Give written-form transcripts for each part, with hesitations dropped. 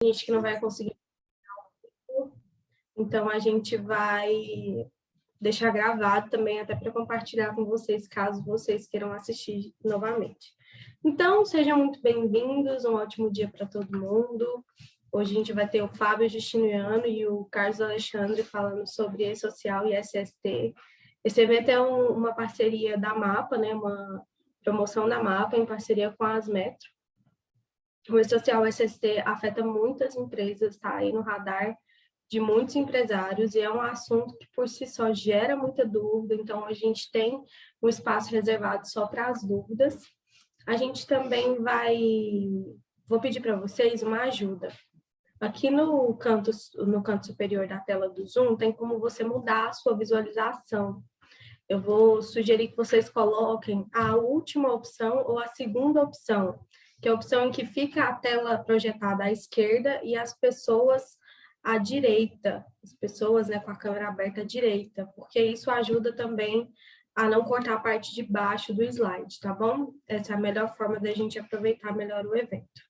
gente que não vai conseguir. Então, a gente vai deixar gravado também, até para compartilhar com vocês, caso vocês queiram assistir novamente. Então, sejam muito bem-vindos, um ótimo dia para todo mundo. Hoje a gente vai ter o Fábio Justiniano e o Carlos Alexandre falando sobre E-Social e SST. Esse evento é uma parceria da MAPA, né, uma promoção da MAPA em parceria com a Asmetro. O E-Social e SST afeta muitas empresas, está aí no radar de muitos empresários, e é um assunto que por si só gera muita dúvida, então a gente tem um espaço reservado só para as dúvidas. A gente também vou pedir para vocês uma ajuda. Aqui no canto superior da tela do Zoom, tem como você mudar a sua visualização. Eu vou sugerir que vocês coloquem a última opção ou a segunda opção, que é a opção em que fica a tela projetada à esquerda e as pessoas à direita, as pessoas, né, com a câmera aberta à direita, porque isso ajuda também a não cortar a parte de baixo do slide, tá bom? Essa é a melhor forma da gente aproveitar melhor o evento.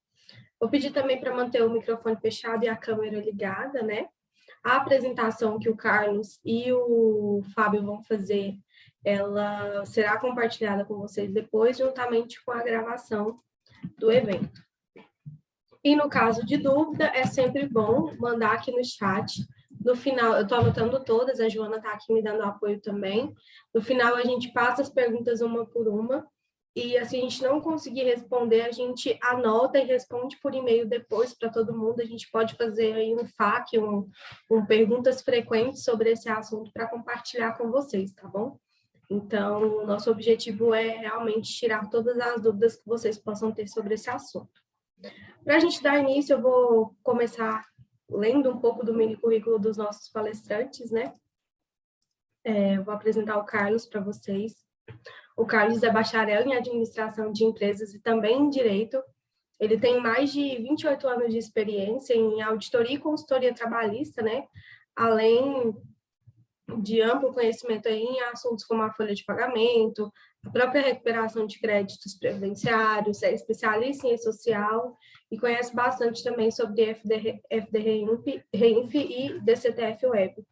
Vou pedir também para manter o microfone fechado e a câmera ligada, né? A apresentação que o Carlos e o Fábio vão fazer, ela será compartilhada com vocês depois, juntamente com a gravação do evento. E no caso de dúvida, é sempre bom mandar aqui no chat. No final, eu estou anotando todas, a Joana está aqui me dando apoio também. No final, a gente passa as perguntas uma por uma. E assim, a gente não conseguir responder, a gente anota e responde por e-mail depois para todo mundo. A gente pode fazer aí um FAQ, perguntas frequentes sobre esse assunto para compartilhar com vocês, tá bom? Então, o nosso objetivo é realmente tirar todas as dúvidas que vocês possam ter sobre esse assunto. Para a gente dar início, eu vou começar lendo um pouco do mini currículo dos nossos palestrantes, né? Eu vou apresentar o Carlos para vocês. O Carlos é bacharel em administração de empresas e também em direito. Ele tem mais de 28 anos de experiência em auditoria e consultoria trabalhista, né? Além de amplo conhecimento aí em assuntos como a folha de pagamento, a própria recuperação de créditos previdenciários, é especialista em E-Social e conhece bastante também sobre FD-Reinf e DCTF-Web.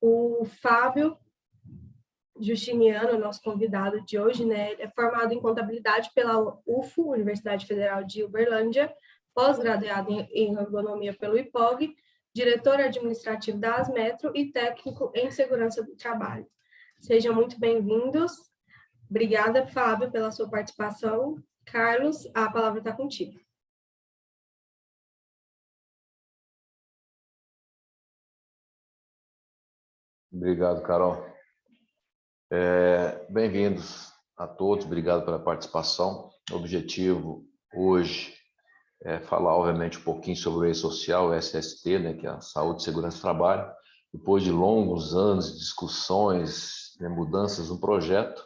O Fábio Justiniano, nosso convidado de hoje, né, é formado em contabilidade pela UFO, Universidade Federal de Uberlândia, pós-graduado em ergonomia pelo IPOG, diretor administrativo da Asmetro e técnico em segurança do trabalho. Sejam muito bem-vindos. Obrigada, Fábio, pela sua participação. Carlos, a palavra está contigo. Obrigado, Carol. Bem-vindos a todos, obrigado pela participação. O objetivo hoje é falar, obviamente, um pouquinho sobre o E-Social, o SST, né, que é a Saúde e Segurança do Trabalho. Depois de longos anos de discussões, né, mudanças no projeto,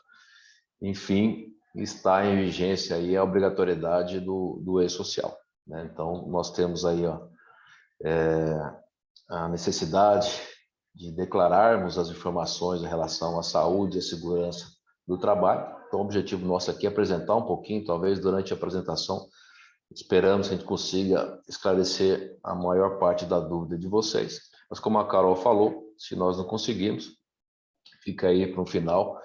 enfim, está em vigência aí a obrigatoriedade do E-Social, né? Então, nós temos aí a necessidade de declararmos as informações em relação à saúde e à segurança do trabalho. Então, o objetivo nosso aqui é apresentar um pouquinho, talvez durante a apresentação, esperamos que a gente consiga esclarecer a maior parte da dúvida de vocês. Mas como a Carol falou, se nós não conseguirmos, fica aí para um final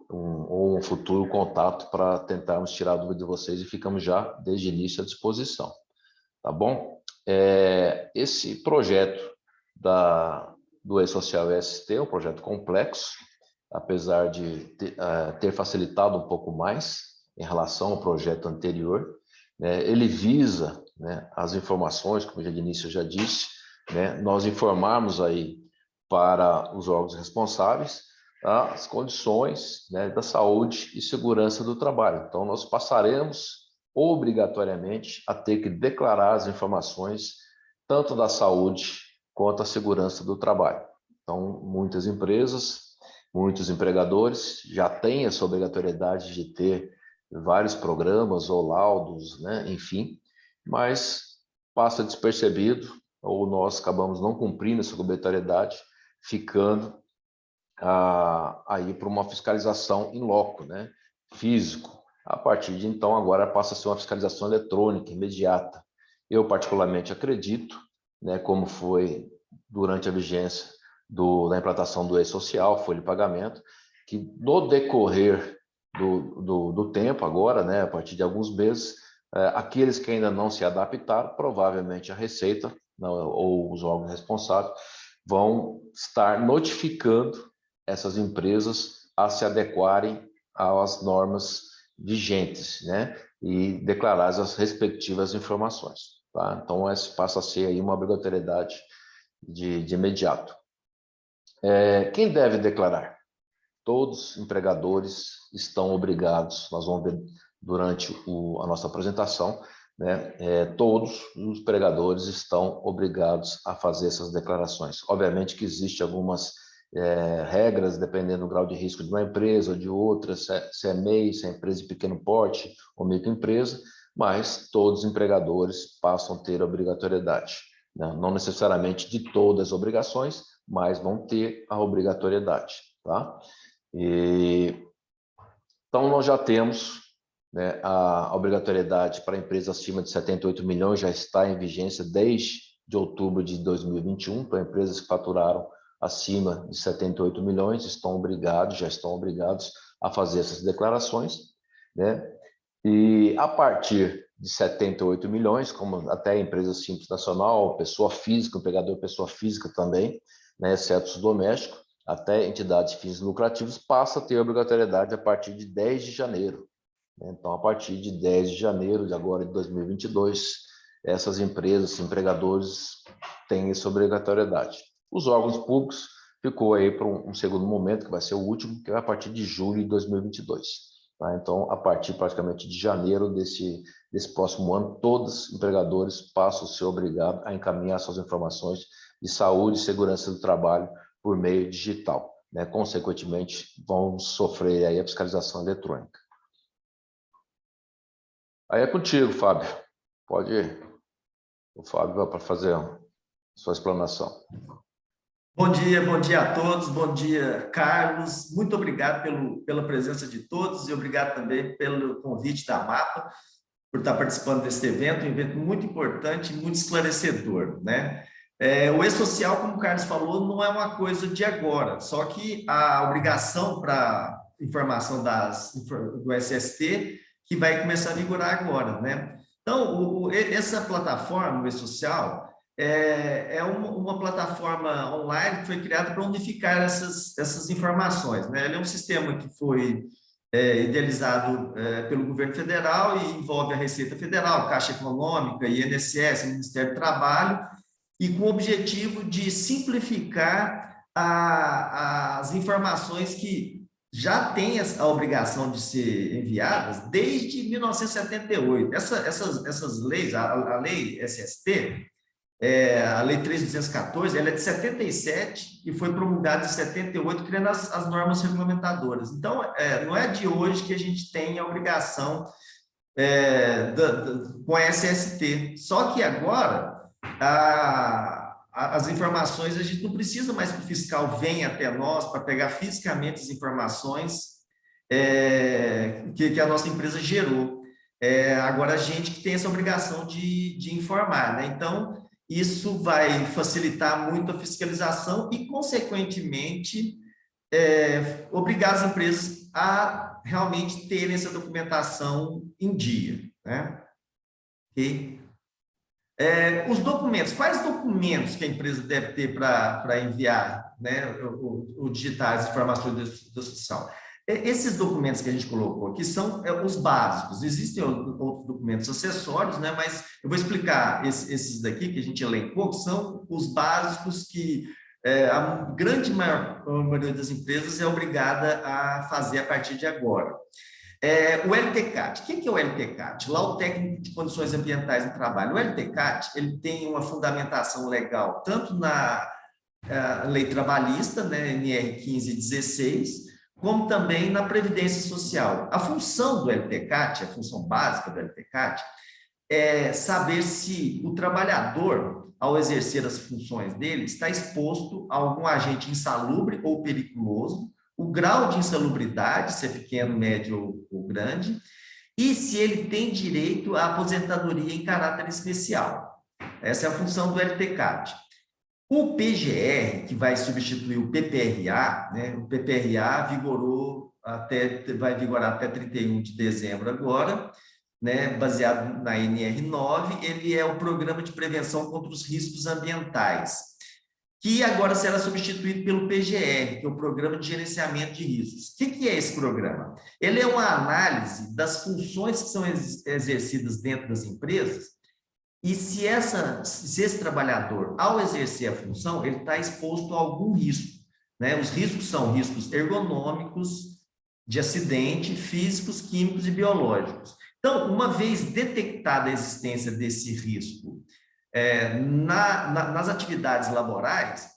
ou um futuro contato para tentarmos tirar a dúvida de vocês e ficamos já, desde o início, à disposição. Tá bom? Esse projeto do E-Social ST é um projeto complexo, apesar de ter facilitado um pouco mais em relação ao projeto anterior, né? Ele visa, né, as informações, como já de início eu já disse, né, nós informarmos aí para os órgãos responsáveis as condições, né, da saúde e segurança do trabalho. Então, nós passaremos obrigatoriamente a ter que declarar as informações tanto da saúde quanto a segurança do trabalho. Então, muitas empresas, muitos empregadores já têm essa obrigatoriedade de ter vários programas ou laudos, né? Enfim, mas passa despercebido ou nós acabamos não cumprindo essa obrigatoriedade, ficando aí para uma fiscalização in loco, né? Físico. A partir de então, agora passa a ser uma fiscalização eletrônica, imediata. Eu, particularmente, acredito, né, como foi durante a vigência da implantação do e-social, folha de pagamento, que no decorrer do tempo agora, né, a partir de alguns meses, aqueles que ainda não se adaptaram, provavelmente a Receita, não, ou os órgãos responsáveis, vão estar notificando essas empresas a se adequarem às normas vigentes, né, e declarar as respectivas informações. Tá? Então, essa passa a ser aí uma obrigatoriedade de imediato. Quem deve declarar? Todos os empregadores estão obrigados, nós vamos ver durante a nossa apresentação, né? Todos os empregadores estão obrigados a fazer essas declarações. Obviamente que existem algumas regras, dependendo do grau de risco de uma empresa ou de outra, se é MEI, se é empresa de pequeno porte ou microempresa, mas todos os empregadores passam a ter obrigatoriedade. Né? Não necessariamente de todas as obrigações, mas vão ter a obrigatoriedade. Tá? Então, nós já temos, né, a obrigatoriedade para empresas acima de 78 milhões, já está em vigência desde outubro de 2021, para empresas que faturaram acima de 78 milhões, já estão obrigados a fazer essas declarações, né? E a partir de 78 milhões, como até empresa simples nacional, pessoa física, empregador pessoa física também, né, exceto os domésticos, até entidades fins lucrativos, passa a ter obrigatoriedade a partir de 10 de janeiro. Então, a partir de 10 de janeiro de agora de 2022, essas empresas, empregadores, têm essa obrigatoriedade. Os órgãos públicos ficou aí para um segundo momento, que vai ser o último, que é a partir de julho de 2022. Tá? Então, a partir praticamente de janeiro desse próximo ano, todos os empregadores passam a ser obrigados a encaminhar suas informações de saúde e segurança do trabalho por meio digital. Né? Consequentemente, vão sofrer aí a fiscalização eletrônica. Aí é contigo, Fábio. Pode ir. O Fábio vai para fazer a sua explanação. Bom dia a todos. Bom dia, Carlos. Muito obrigado pela presença de todos e obrigado também pelo convite da MAPA por estar participando desse evento, um evento muito importante e muito esclarecedor, né? O e-social, como o Carlos falou, não é uma coisa de agora, só que a obrigação para informação do SST que vai começar a vigorar agora, né? Então, essa plataforma, o e-social, é uma plataforma online que foi criada para unificar essas informações, né? Ele é um sistema que foi idealizado pelo governo federal e envolve a Receita Federal, Caixa Econômica, INSS, Ministério do Trabalho, e com o objetivo de simplificar as informações que já têm a obrigação de ser enviadas desde 1978. Essas leis, a lei SST, a Lei 3.214, ela é de 77 e foi promulgada em 78, criando as normas regulamentadoras. Então, não é de hoje que a gente tem a obrigação com a SST. Só que agora, as informações, a gente não precisa mais que o fiscal venha até nós para pegar fisicamente as informações que a nossa empresa gerou. Agora, a gente que tem essa obrigação de informar, né? Então, isso vai facilitar muito a fiscalização e, consequentemente, obrigar as empresas a realmente terem essa documentação em dia, né? Okay? Os documentos, quais documentos que a empresa deve ter para enviar, né, ou digitar as informações do social? Esses documentos que a gente colocou aqui são os básicos. Existem outros documentos acessórios, né, mas eu vou explicar esses daqui que a gente elencou, que são os básicos que a grande maioria das empresas é obrigada a fazer a partir de agora. O LTCAT, o que é o LTCAT? Lá o Técnico de Condições Ambientais no Trabalho. O LTCAT, ele tem uma fundamentação legal, tanto na lei trabalhista, né, NR 1516, como também na Previdência Social. A função do LTCAT, a função básica do LTCAT, é saber se o trabalhador, ao exercer as funções dele, está exposto a algum agente insalubre ou periculoso, o grau de insalubridade, se é pequeno, médio ou grande, e se ele tem direito à aposentadoria em caráter especial. Essa é a função do LTCAD. O PGR, que vai substituir o PPRA, né? O PPRA vai vigorar até 31 de dezembro agora, né? Baseado na NR9, ele é o Programa de Prevenção contra os Riscos Ambientais, que agora será substituído pelo PGR, que é o Programa de Gerenciamento de Riscos. O que é esse programa? Ele é uma análise das funções que são exercidas dentro das empresas, e se esse trabalhador, ao exercer a função, ele está exposto a algum risco, né? Os riscos são riscos ergonômicos, de acidente, físicos, químicos e biológicos. Então, uma vez detectada a existência desse risco nas atividades laborais,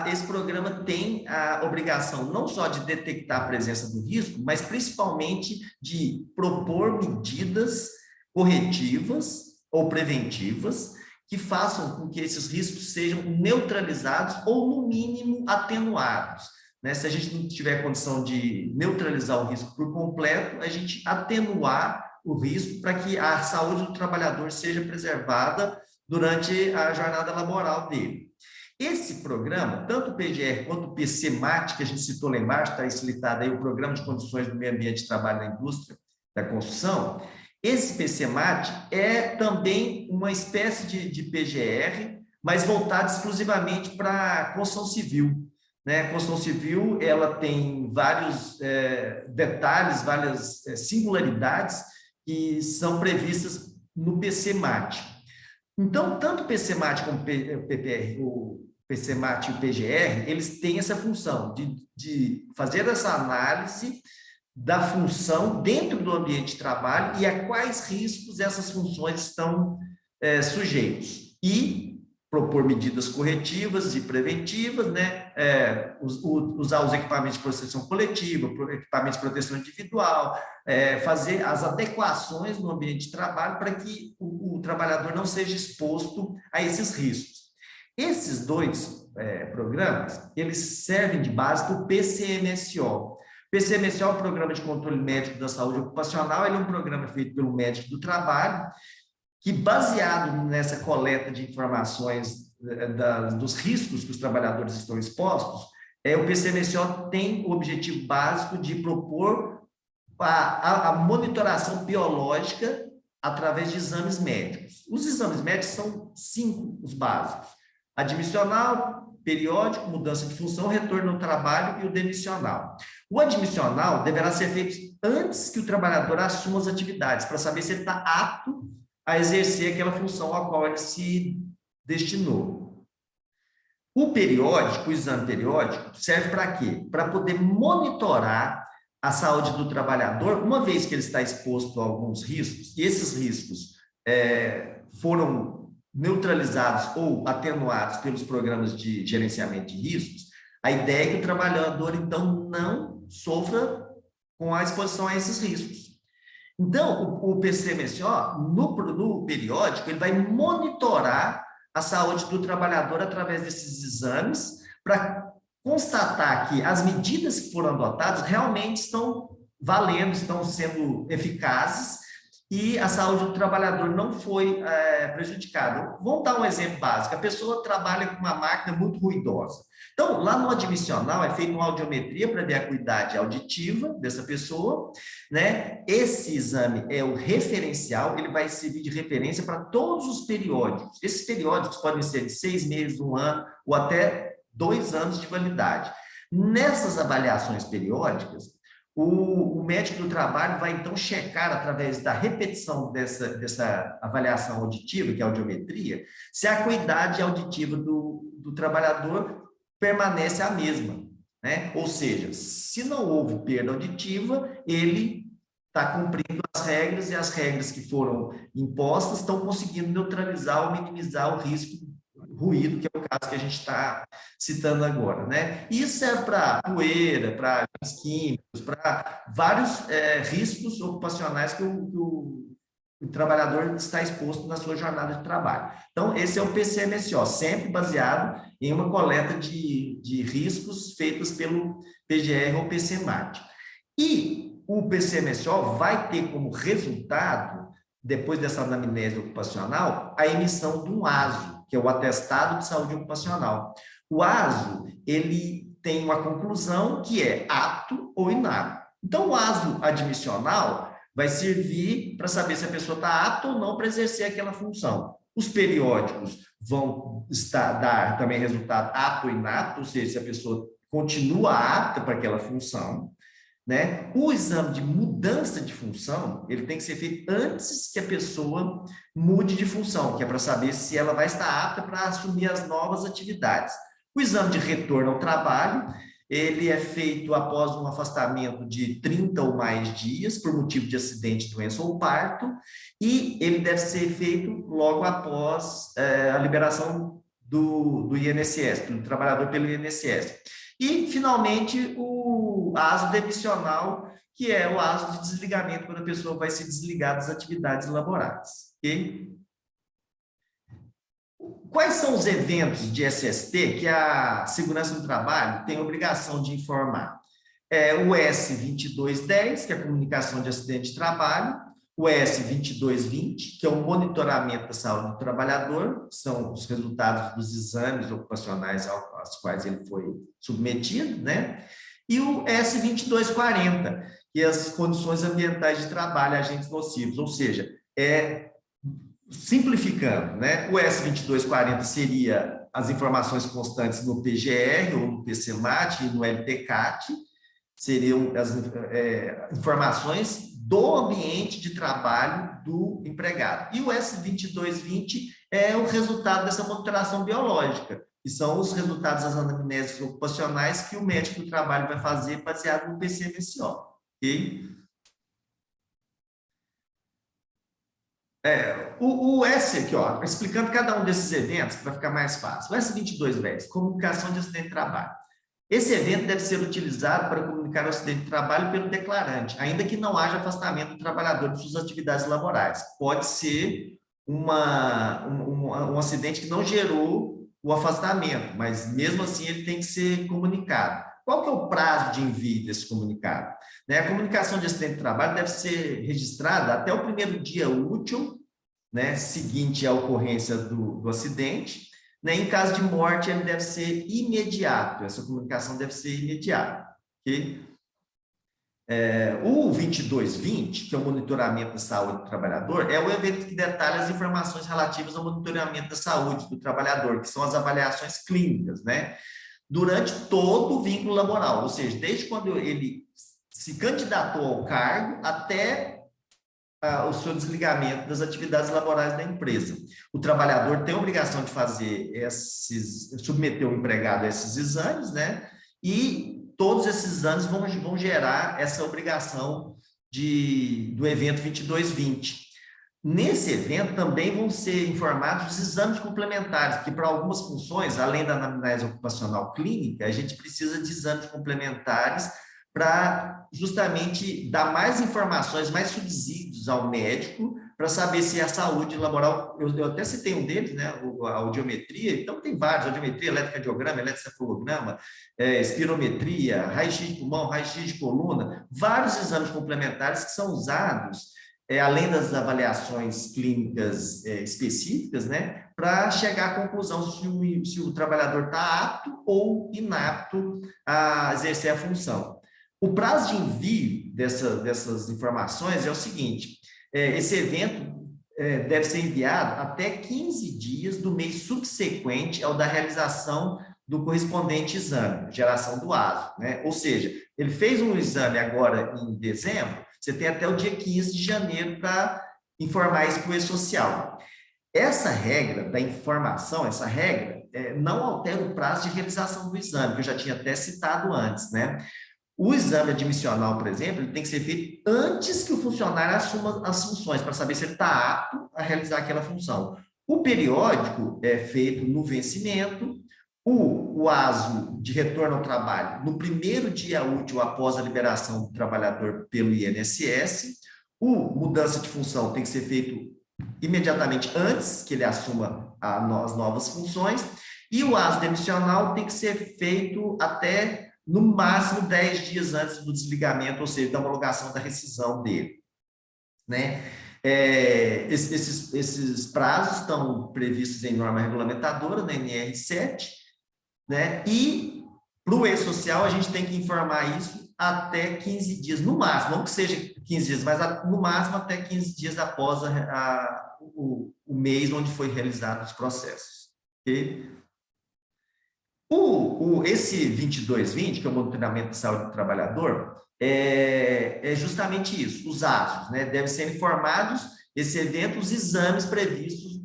esse programa tem a obrigação não só de detectar a presença do risco, mas principalmente de propor medidas corretivas ou preventivas que façam com que esses riscos sejam neutralizados ou, no mínimo, atenuados, né? Se a gente não tiver condição de neutralizar o risco por completo, a gente atenuar o risco para que a saúde do trabalhador seja preservada durante a jornada laboral dele. Esse programa, tanto o PGR quanto o PCMAT, que a gente citou lá embaixo, está citado aí o Programa de Condições do Meio Ambiente de Trabalho na Indústria da Construção, esse PCMAT é também uma espécie de PGR, mas voltado exclusivamente para a construção civil, né? A construção civil, ela tem vários detalhes, várias singularidades que são previstas no PCMAT. Então, tanto o PCMAT como o PCMAT e o PGR, eles têm essa função de fazer essa análise da função dentro do ambiente de trabalho e a quais riscos essas funções estão sujeitos. E propor medidas corretivas e preventivas, né? Usar os equipamentos de proteção coletiva, equipamentos de proteção individual, fazer as adequações no ambiente de trabalho para que o trabalhador não seja exposto a esses riscos. Esses dois programas, eles servem de base para o PCMSO. O PCMSO é o Programa de Controle Médico da Saúde Ocupacional, ele é um programa feito pelo médico do trabalho, que, baseado nessa coleta de informações dos riscos que os trabalhadores estão expostos, o PCMSO tem o objetivo básico de propor a monitoração biológica através de exames médicos. Os exames médicos são 5 os básicos: admissional, periódico, mudança de função, retorno ao trabalho e o demissional. O admissional deverá ser feito antes que o trabalhador assuma as atividades, para saber se ele está apto a exercer aquela função a qual ele se destinou. O periódico, o exame periódico, serve para quê? Para poder monitorar a saúde do trabalhador, uma vez que ele está exposto a alguns riscos, e esses riscos foram neutralizados ou atenuados pelos programas de gerenciamento de riscos. A ideia é que o trabalhador, então, não sofra com a exposição a esses riscos. Então, o PCMSO, no periódico, ele vai monitorar a saúde do trabalhador através desses exames para constatar que as medidas que foram adotadas realmente estão valendo, estão sendo eficazes e a saúde do trabalhador não foi prejudicada. Vamos dar um exemplo básico. A pessoa trabalha com uma máquina muito ruidosa. Então, lá no admissional é feita uma audiometria para ver a acuidade auditiva dessa pessoa, né? Esse exame é o referencial, ele vai servir de referência para todos os periódicos. Esses periódicos podem ser de 6 meses, 1 ano ou até 2 anos de validade. Nessas avaliações periódicas, o médico do trabalho vai, então, checar, através da repetição dessa avaliação auditiva, que é a audiometria, se a acuidade auditiva do trabalhador permanece a mesma, né? Ou seja, se não houve perda auditiva, ele está cumprindo as regras, e as regras que foram impostas estão conseguindo neutralizar ou minimizar o risco ruído, que é o caso que a gente está citando agora, né? Isso é para poeira, para químicos, para vários riscos ocupacionais que o trabalhador está exposto na sua jornada de trabalho. Então, esse é o PCMSO, sempre baseado em uma coleta de riscos feitas pelo PGR ou PCMAT. E o PCMSO vai ter como resultado, depois dessa anamnese ocupacional, a emissão de um ASO, que é o Atestado de Saúde Ocupacional. O ASO, ele tem uma conclusão que é apto ou inapto. Então, o ASO admissional vai servir para saber se a pessoa está apta ou não para exercer aquela função. Os periódicos vão dar também resultado apto ou inapto, ou seja, se a pessoa continua apta para aquela função, né? O exame de mudança de função, ele tem que ser feito antes que a pessoa mude de função, que é para saber se ela vai estar apta para assumir as novas atividades. O exame de retorno ao trabalho, ele é feito após um afastamento de 30 ou mais dias, por motivo de acidente, doença ou parto, e ele deve ser feito logo após a liberação do INSS, do trabalhador pelo INSS. E, finalmente, o ASO demissional, que é o ASO de desligamento, quando a pessoa vai se desligar das atividades laborais. Okay? Quais são os eventos de SST que a Segurança do Trabalho tem obrigação de informar? O S2210, que é a comunicação de acidente de trabalho, o S2220, que é o monitoramento da saúde do trabalhador, são os resultados dos exames ocupacionais aos quais ele foi submetido, né? E o S2240, que é as condições ambientais de trabalho, agentes nocivos, ou seja, simplificando, né? O S2240 seria as informações constantes no PGR ou no PCMAT e no LTCAT, seriam as informações do ambiente de trabalho do empregado. E o S2220 é o resultado dessa monitoração biológica, que são os resultados das anamneses ocupacionais que o médico do trabalho vai fazer baseado no PCMSO. Ok? O S aqui, ó, explicando cada um desses eventos, para ficar mais fácil. O S2210, comunicação de acidente de trabalho. Esse evento deve ser utilizado para comunicar o acidente de trabalho pelo declarante, ainda que não haja afastamento do trabalhador de suas atividades laborais. Pode ser um acidente que não gerou o afastamento, mas mesmo assim ele tem que ser comunicado. Qual que é o prazo de envio desse comunicado? A comunicação de acidente de trabalho deve ser registrada até o primeiro dia útil, né, seguinte à ocorrência do acidente. Em caso de morte, ele deve ser imediato, essa comunicação deve ser imediata. Okay? O 2220, que é o monitoramento da saúde do trabalhador, é o evento que detalha as informações relativas ao monitoramento da saúde do trabalhador, que são as avaliações clínicas, né? Durante todo o vínculo laboral, ou seja, desde quando ele se candidatou ao cargo até o seu desligamento das atividades laborais da empresa. O trabalhador tem a obrigação de fazer submeter o empregado a esses exames, né? E todos esses exames vão gerar essa obrigação do evento 2220. Nesse evento também vão ser informados os exames complementares, porque para algumas funções, além da anamnese ocupacional clínica, a gente precisa de exames complementares para justamente dar mais informações, mais subsídios ao médico, para saber se a saúde laboral, eu até citei um deles, né, a audiometria, então tem vários, audiometria, eletrocardiograma, eletrocefalograma, espirometria, raio-x de pulmão, raio-x de coluna, vários exames complementares que são usados, além das avaliações clínicas específicas, né, para chegar à conclusão se o trabalhador está apto ou inapto a exercer a função. O prazo de envio dessas informações é o seguinte: esse evento deve ser enviado até 15 dias do mês subsequente ao da realização do correspondente exame, geração do ASO, né? Ou seja, ele fez um exame agora em dezembro, você tem até o dia 15 de janeiro para informar isso para o E-Social. Essa regra da informação, essa regra, não altera o prazo de realização do exame, que eu já tinha até citado antes, né? O exame admissional, por exemplo, ele tem que ser feito antes que o funcionário assuma as funções, para saber se ele está apto a realizar aquela função. O periódico é feito no vencimento, o ASO de retorno ao trabalho no primeiro dia útil após a liberação do trabalhador pelo INSS, mudança de função tem que ser feito imediatamente antes que ele assuma as novas funções, e o ASO demissional tem que ser feito até no máximo 10 dias antes do desligamento, ou seja, da homologação da rescisão dele, né? Esses prazos estão previstos em norma regulamentadora, na NR7, né? E para o E-Social, a gente tem que informar isso até 15 dias, no máximo, não que seja 15 dias, mas no máximo até 15 dias após o mês onde foi realizado os processos. Okay? Esse 2220, que é o monitoramento de saúde do trabalhador, é justamente isso, os atos, né? Devem ser informados, esse evento, os exames previstos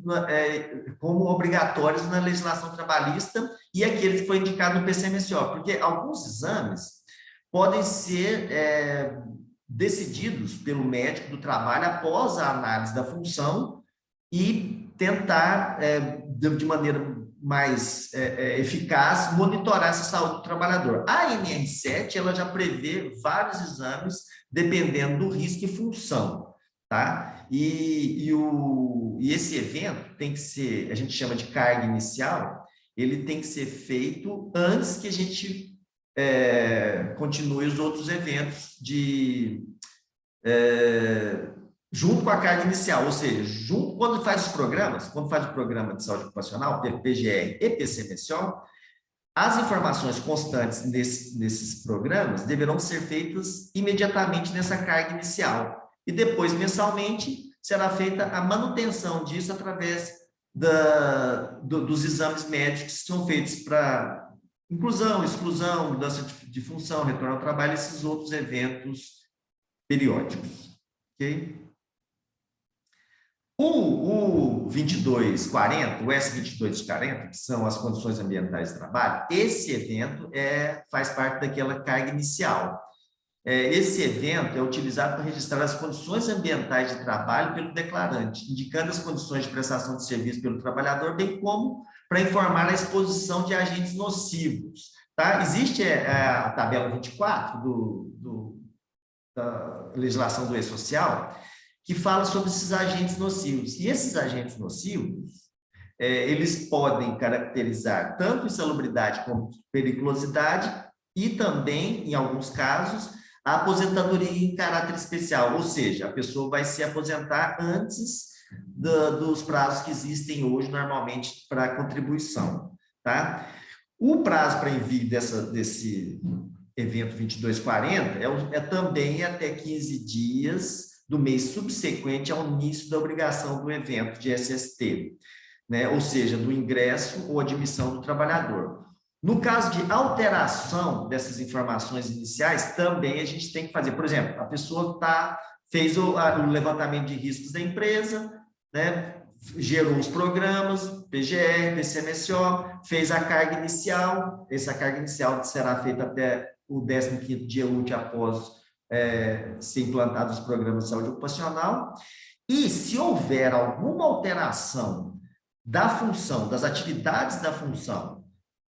como obrigatórios na legislação trabalhista e aquele que foi indicado no PCMSO, porque alguns exames podem ser decididos pelo médico do trabalho após a análise da função e tentar, de maneira mais eficaz, monitorar essa saúde do trabalhador. A NR7, ela já prevê vários exames, dependendo do risco e função, tá? E esse evento tem que ser, a gente chama de carga inicial, ele tem que ser feito antes que a gente continue os outros eventos junto com a carga inicial, ou seja, quando faz o programa de saúde ocupacional, PGR e PCMSO, as informações constantes nesses programas deverão ser feitas imediatamente nessa carga inicial. E depois, mensalmente, será feita a manutenção disso através dos exames médicos que são feitos para inclusão, exclusão, mudança de função, retorno ao trabalho, esses outros eventos periódicos. Ok? O 2240, o S2240, que são as condições ambientais de trabalho, esse evento faz parte daquela carga inicial. Esse evento é utilizado para registrar as condições ambientais de trabalho pelo declarante, indicando as condições de prestação de serviço pelo trabalhador, bem como para informar a exposição de agentes nocivos. Tá? Existe a tabela 24 da legislação do E-Social, que fala sobre esses agentes nocivos. E esses agentes nocivos, eles podem caracterizar tanto insalubridade como periculosidade e também, em alguns casos, a aposentadoria em caráter especial, ou seja, a pessoa vai se aposentar antes dos prazos que existem hoje, normalmente, para contribuição. Tá? O prazo para envio desse evento 2240 também até 15 dias do mês subsequente ao início da obrigação do evento de SST, né? Ou seja, do ingresso ou admissão do trabalhador. No caso de alteração dessas informações iniciais, também a gente tem que fazer. Por exemplo, a pessoa fez o levantamento de riscos da empresa, né? Gerou os programas, PGR, PCMSO, fez a carga inicial. Essa carga inicial será feita até o 15º dia útil após ser implantados os programas de saúde ocupacional, e se houver alguma alteração da função, das atividades da função,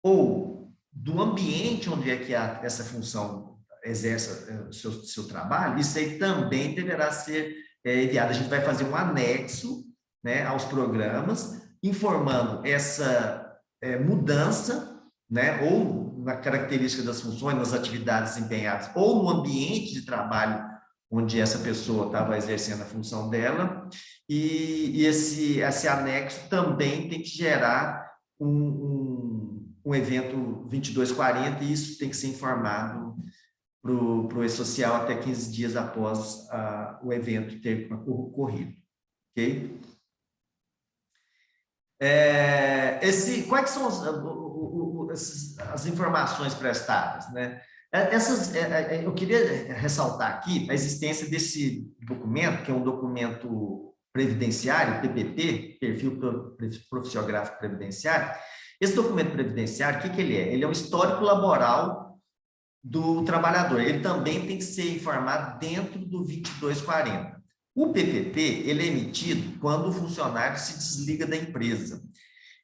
ou do ambiente onde é que essa função exerce o seu trabalho, isso aí também deverá ser enviado. A gente vai fazer um anexo, né, aos programas, informando essa mudança, né, ou na característica das funções, nas atividades desempenhadas, ou no ambiente de trabalho onde essa pessoa estava exercendo a função dela, e esse anexo também tem que gerar um evento 2240, e isso tem que ser informado para o E-Social até 15 dias após o evento ter ocorrido. Ok? Quais são as informações prestadas, né? Eu queria ressaltar aqui a existência desse documento, que é um documento previdenciário, PPP, Perfil Profissiográfico Previdenciário. Esse documento previdenciário, o que ele é? Ele é um histórico laboral do trabalhador. Ele também tem que ser informado dentro do 2240. O PPP, ele é emitido quando o funcionário se desliga da empresa.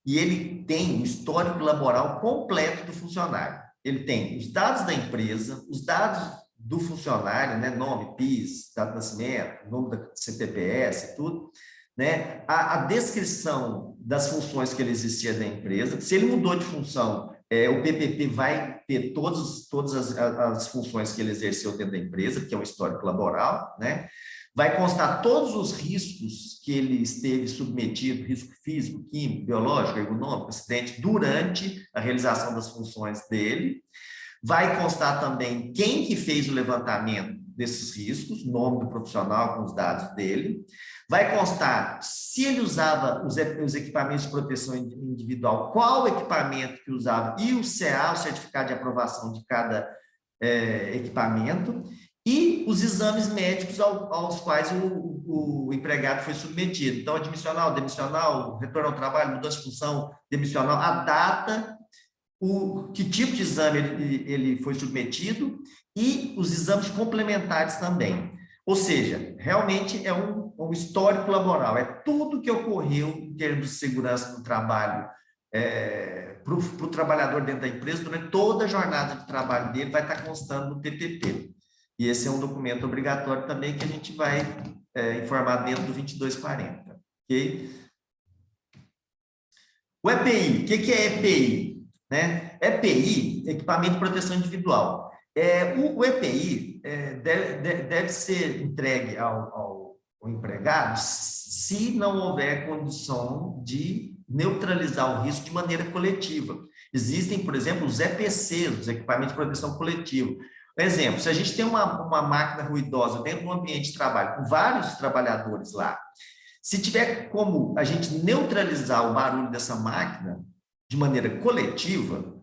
E ele tem o histórico laboral completo do funcionário. Ele tem os dados da empresa, os dados do funcionário, né, nome, PIS, data de nascimento, nome da CPPS, tudo, né, a descrição das funções que ele exercia da empresa. Se ele mudou de função, O PPP vai ter todas as funções que ele exerceu dentro da empresa, que é um histórico laboral, né? Vai constar todos os riscos que ele esteve submetido, risco físico, químico, biológico, ergonômico, acidente, durante a realização das funções dele. Vai constar também quem que fez o levantamento desses riscos, nome do profissional com os dados dele. Vai constar se ele usava os equipamentos de proteção individual, qual equipamento que usava e o CA, o certificado de aprovação de cada equipamento, e os exames médicos aos quais o empregado foi submetido. Então, admissional, demissional, retorno ao trabalho, mudança de função, demissional, a data, que tipo de exame ele foi submetido e os exames complementares também. Ou seja, realmente é um histórico laboral, é tudo que ocorreu em termos de segurança do trabalho para o trabalhador dentro da empresa, durante toda a jornada de trabalho dele, vai estar constando no TPP. E esse é um documento obrigatório também que a gente vai informar dentro do 2240. Ok? O EPI, o que é EPI? Né? EPI, equipamento de proteção individual. O EPI deve ser entregue ao empregado se não houver condição de neutralizar o risco de maneira coletiva. Existem, por exemplo, os EPCs, os equipamentos de proteção coletiva. Por exemplo, se a gente tem uma máquina ruidosa dentro do ambiente de trabalho, com vários trabalhadores lá, se tiver como a gente neutralizar o barulho dessa máquina de maneira coletiva,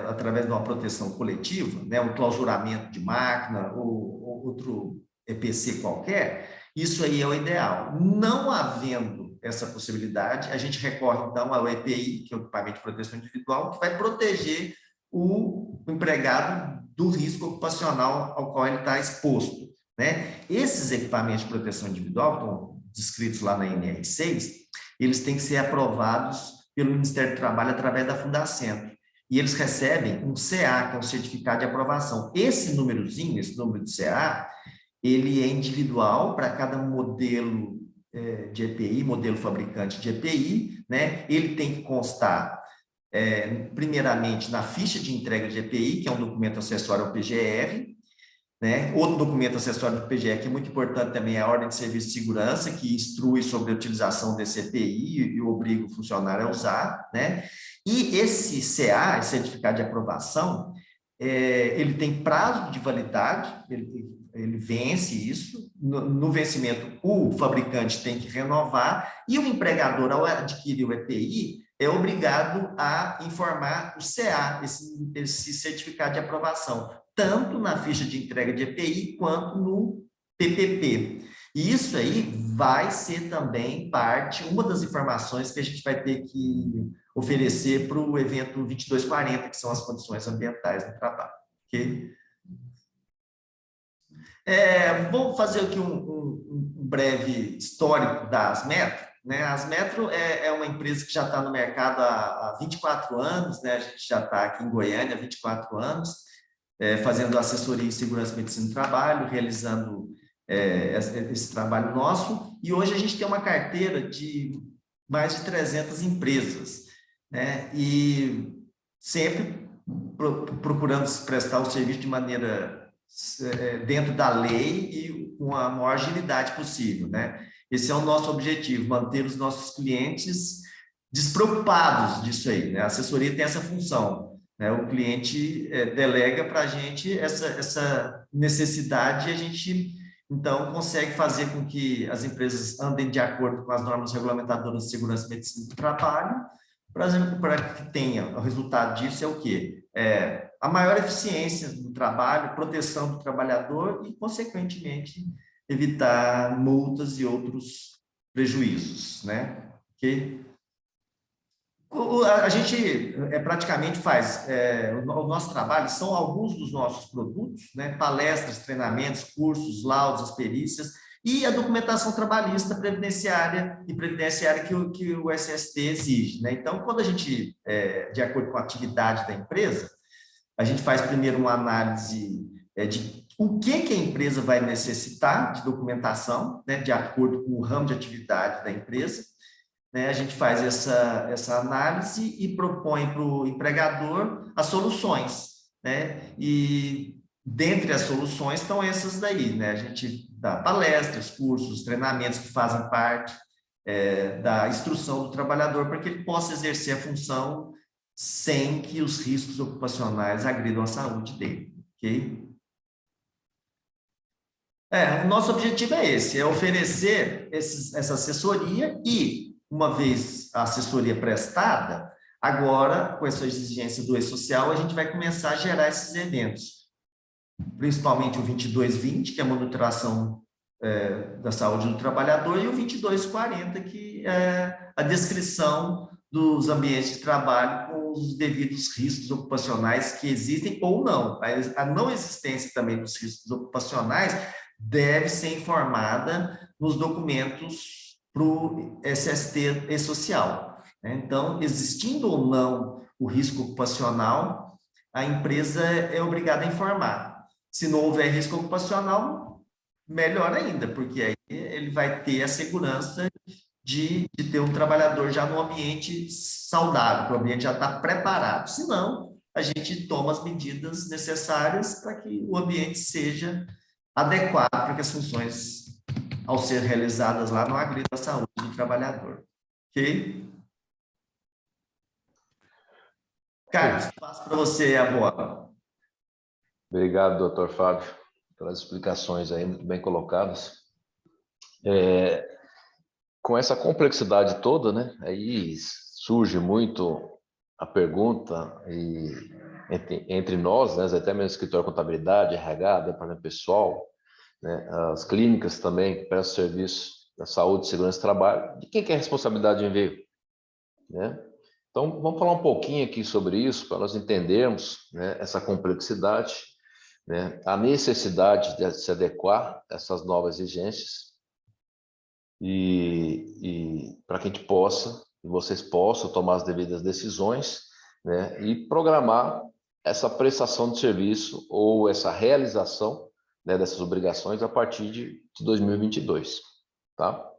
através de uma proteção coletiva, né, um clausuramento de máquina ou outro EPC qualquer, isso aí é o ideal. Não havendo essa possibilidade, a gente recorre, então, ao EPI, que é o equipamento de proteção individual, que vai proteger o empregado do risco ocupacional ao qual ele está exposto, né? Esses equipamentos de proteção individual, que estão descritos lá na NR6, eles têm que ser aprovados pelo Ministério do Trabalho através da Fundacentro. E eles recebem um CA, que é um certificado de aprovação. Esse númerozinho, esse número de CA, ele é individual para cada modelo de EPI, modelo fabricante de EPI, né? Ele tem que constar, primeiramente, na ficha de entrega de EPI, que é um documento acessório ao PGR, né? Outro documento acessório do PGR, que é muito importante também, é a Ordem de Serviço de Segurança, que instrui sobre a utilização desse EPI e obriga o funcionário a usar, né? E esse CA, esse certificado de aprovação, ele tem prazo de validade, ele vence isso, no vencimento o fabricante tem que renovar, e o empregador, ao adquirir o EPI, é obrigado a informar o CA, esse certificado de aprovação, tanto na ficha de entrega de EPI quanto no PPP. E isso aí vai ser também uma das informações que a gente vai ter que oferecer para o evento 2240, que são as condições ambientais no trabalho. Ok? Vou fazer aqui um breve histórico da Asmetro. Né? A Asmetro é uma empresa que já está no mercado há 24 anos, né? A gente já está aqui em Goiânia há 24 anos, fazendo assessoria em segurança e medicina do trabalho, realizando esse trabalho nosso, e hoje a gente tem uma carteira de mais de 300 empresas, né? E sempre procurando prestar o serviço de maneira dentro da lei e com a maior agilidade possível, né? Esse é o nosso objetivo, manter os nossos clientes despreocupados disso aí, né? A assessoria tem essa função, né? O cliente delega para a gente essa necessidade e a gente, então, consegue fazer com que as empresas andem de acordo com as normas regulamentadoras de segurança e medicina do trabalho, para que tenha, o resultado disso é o quê? A maior eficiência do trabalho, proteção do trabalhador e, consequentemente, evitar multas e outros prejuízos, né? Ok? A gente praticamente faz, o nosso trabalho são alguns dos nossos produtos, né? Palestras, treinamentos, cursos, laudos, perícias e a documentação trabalhista previdenciária que o SST exige, né? Então, quando a gente, de acordo com a atividade da empresa, a gente faz primeiro uma análise de o que a empresa vai necessitar de documentação, né? De acordo com o ramo de atividade da empresa, né, a gente faz essa análise e propõe para o empregador as soluções, né? E dentre as soluções estão essas daí, né? A gente dá palestras, cursos, treinamentos que fazem parte da instrução do trabalhador para que ele possa exercer a função sem que os riscos ocupacionais agridam a saúde dele, ok? O nosso objetivo é esse, é oferecer essa assessoria e, uma vez a assessoria prestada, agora, com essa exigência do E-Social, a gente vai começar a gerar esses eventos, principalmente o 2220, que é a monitoração da saúde do trabalhador, e o 2240, que é a descrição dos ambientes de trabalho com os devidos riscos ocupacionais que existem ou não. A não existência também dos riscos ocupacionais deve ser informada nos documentos para o SST E-Social. Então, existindo ou não o risco ocupacional, a empresa é obrigada a informar. Se não houver risco ocupacional, melhor ainda, porque aí ele vai ter a segurança de ter um trabalhador já no ambiente saudável, o ambiente já está preparado. Senão, a gente toma as medidas necessárias para que o ambiente seja adequado para que as funções, ao ser realizadas lá, não agridam a saúde do trabalhador. Ok? Carlos, passo para você agora. Obrigado, doutor Fábio, pelas explicações aí bem colocadas. Com essa complexidade toda, né, aí surge muito a pergunta entre nós, né, até mesmo escritório de contabilidade, RH, departamento pessoal, né, as clínicas também que prestam serviço da saúde, segurança e trabalho, de quem que é a responsabilidade em ver, né? Então, vamos falar um pouquinho aqui sobre isso, para nós entendermos, né, essa complexidade, né, a necessidade de se adequar a essas novas exigências e para que a gente possa, e vocês possam tomar as devidas decisões, né, e programar essa prestação de serviço ou essa realização, né, dessas obrigações a partir de 2022, tá?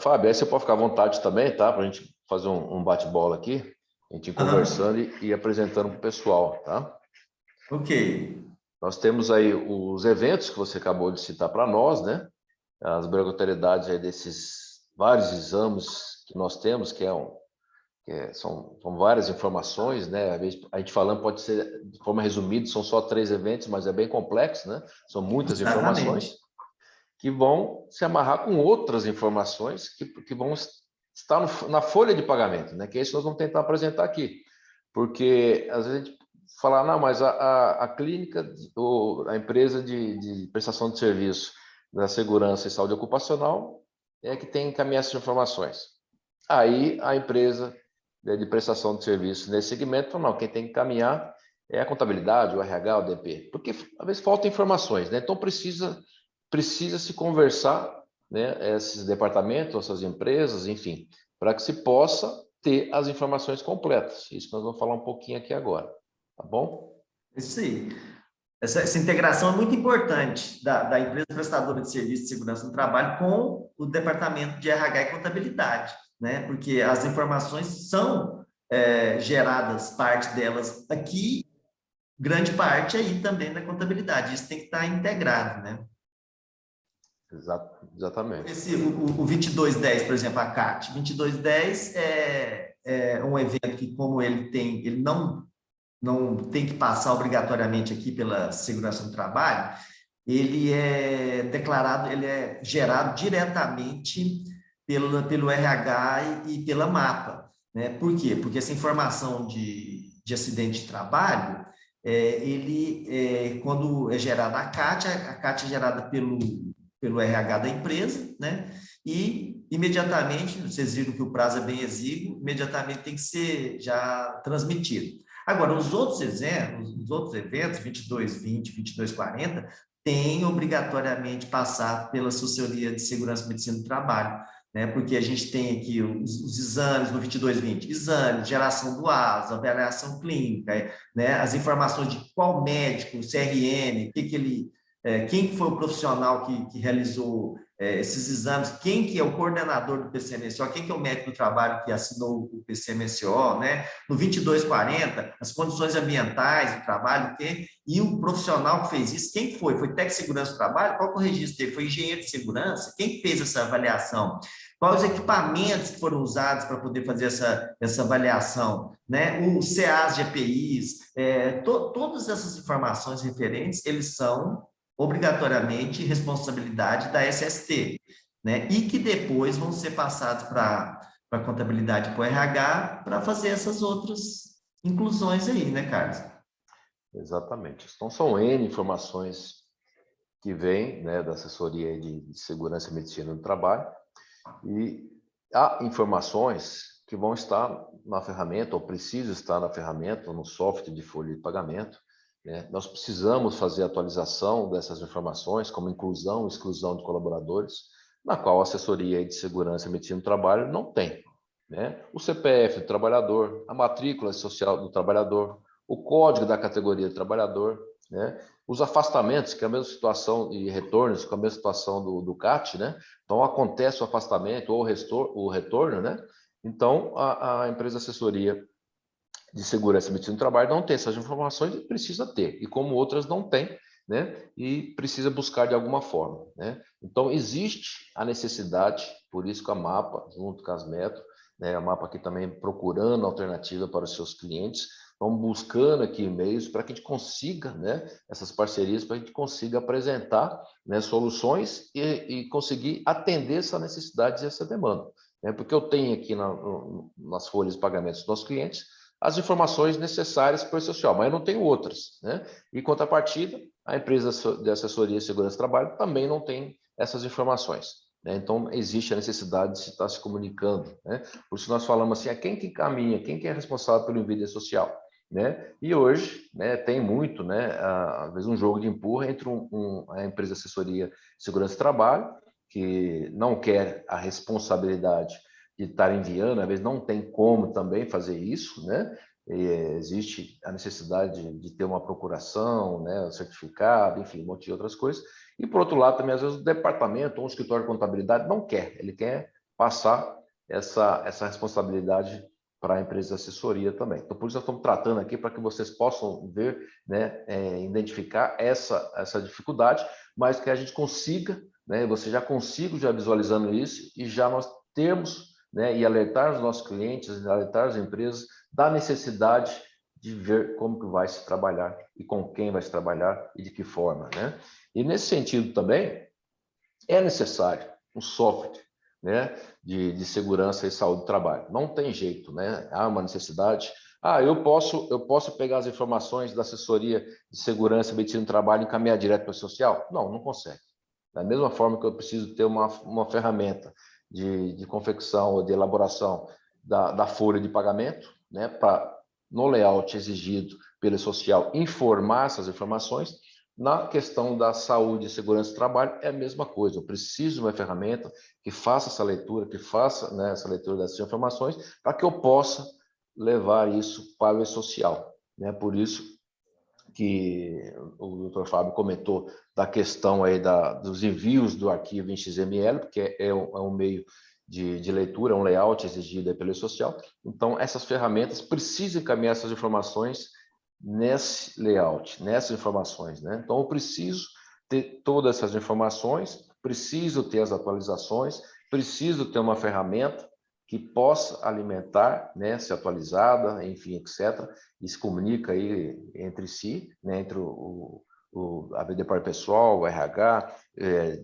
Fábio, aí você pode ficar à vontade também, tá? Para a gente fazer um bate-bola aqui, a gente conversando e apresentando para o pessoal, tá? Ok. Nós temos aí os eventos que você acabou de citar para nós, né? As obrigatoriedades aí desses vários exames que nós temos, são várias informações, né? Às vezes a gente falando pode ser de forma resumida, são só 3 eventos, mas é bem complexo, né? São muitas informações que vão se amarrar com outras informações que vão estar na folha de pagamento, né? Que é isso que nós vamos tentar apresentar aqui. Porque, às vezes, a gente fala, não, mas a clínica, ou a empresa de prestação de serviço da segurança e saúde ocupacional é que tem que encaminhar essas informações. Aí, a empresa de prestação de serviço nesse segmento fala, não, quem tem que encaminhar é a contabilidade, o RH, o DP. Porque, às vezes, faltam informações, né? Então, precisa se conversar, né, esses departamentos, essas empresas, enfim, para que se possa ter as informações completas. Isso nós vamos falar um pouquinho aqui agora, tá bom? Isso aí. Essa integração é muito importante da empresa prestadora de serviço de segurança no trabalho com o departamento de RH e contabilidade, né? Porque as informações são geradas, parte delas aqui, grande parte aí também na contabilidade. Isso tem que estar integrado, né? Exatamente. O 2210, por exemplo, a CAT. 2210 é um evento que, como ele não tem que passar obrigatoriamente aqui pela segurança do trabalho, ele é declarado, ele é gerado diretamente pelo RH e pela MAPA, né? Por quê? Porque essa informação de acidente de trabalho, quando é gerada a CAT é gerada pelo RH da empresa, né? E imediatamente, vocês viram que o prazo é bem exíguo, imediatamente tem que ser já transmitido. Agora, os outros eventos, 2220, 2240, têm obrigatoriamente passar pela assessoria de segurança e medicina do trabalho, né? Porque a gente tem aqui os exames no 2220, exames, geração do ASO, avaliação clínica, né? As informações de qual médico, CRM, quem foi o profissional que realizou esses exames, quem que é o coordenador do PCMSO, quem que é o médico do trabalho que assinou o PCMSO, né? No 2240, as condições ambientais do trabalho, e o profissional que fez isso, quem foi? Foi técnico de segurança do trabalho? Qual que é o registro dele? Foi engenheiro de segurança? Quem fez essa avaliação? Quais os equipamentos que foram usados para poder fazer essa avaliação, né? Os CAs de EPIs, todas essas informações referentes, eles são obrigatoriamente responsabilidade da SST, né? E que depois vão ser passados para a contabilidade, para o RH, para fazer essas outras inclusões aí, né, Carlos? Exatamente. Então, são N informações que vêm, né, da assessoria de segurança e medicina do trabalho, e há informações que vão estar na ferramenta, ou precisam estar na ferramenta, ou no software de folha de pagamento, né? Nós precisamos fazer atualização dessas informações, como inclusão e exclusão de colaboradores, na qual a assessoria de segurança e medicina do trabalho não tem, né? O CPF do trabalhador, a matrícula social do trabalhador, o código da categoria do trabalhador, né? Os afastamentos, que é a mesma situação, e retornos, que é a mesma situação do CAT, né? Então, acontece o afastamento ou o retorno, né? Então, a empresa assessoria de segurança e medicina do trabalho não tem essas informações e precisa ter, e como outras não têm, né? E precisa buscar de alguma forma, né? Então, existe a necessidade, por isso que a MAPA, junto com as Metro, né? A MAPA aqui também procurando alternativa para os seus clientes, vamos buscando aqui meios para que a gente consiga, né, essas parcerias, para que a gente consiga apresentar, né, soluções e conseguir atender essa necessidade e essa demanda, né? Porque eu tenho aqui nas folhas de pagamentos dos nossos clientes as informações necessárias para o social, mas eu não tenho outras, né? E, em contrapartida, a empresa de assessoria e segurança do trabalho também não tem essas informações, né? Então, existe a necessidade de se estar se comunicando, né? Por isso nós falamos assim, quem que encaminha, quem que é responsável pelo envio social, né? E hoje, né, tem muito, né, às vezes um jogo de empurra entre a empresa de assessoria de segurança do trabalho, que não quer a responsabilidade de estar enviando, às vezes não tem como também fazer isso, né? Existe a necessidade de ter uma procuração, né, um certificado, enfim, um monte de outras coisas. E, por outro lado, também, às vezes, o departamento ou um escritório de contabilidade não quer, ele quer passar essa responsabilidade para a empresa de assessoria também. Então, por isso, nós estamos tratando aqui para que vocês possam ver, né, identificar essa dificuldade, mas que a gente consiga, né, você já consiga, já visualizando isso, e já nós termos, né, e alertar os nossos clientes, alertar as empresas da necessidade de ver como que vai se trabalhar e com quem vai se trabalhar e de que forma, né? E nesse sentido também é necessário um software, né, de segurança e saúde do trabalho. Não tem jeito, né? Há uma necessidade. Eu posso pegar as informações da assessoria de segurança e medicina do trabalho e encaminhar direto para o social? Não, não consegue. Da mesma forma que eu preciso ter uma ferramenta de confecção ou de elaboração da folha de pagamento, né, para, no layout exigido pelo social, informar essas informações. Na questão da saúde e segurança do trabalho, é a mesma coisa. Eu preciso de uma ferramenta que faça essa leitura, que faça, né, essa leitura dessas informações, para que eu possa levar isso para o social, né? Por isso que o Dr. Fábio comentou da questão aí dos envios do arquivo em XML, porque é um meio de leitura, um layout exigido pelo social. Então, essas ferramentas precisam encaminhar essas informações nesse layout, nessas informações, né? Então, eu preciso ter todas essas informações, preciso ter as atualizações, preciso ter uma ferramenta que possa alimentar, né, se atualizada, enfim, etc., e se comunica aí entre si, né, entre a departamento pessoal, o RH,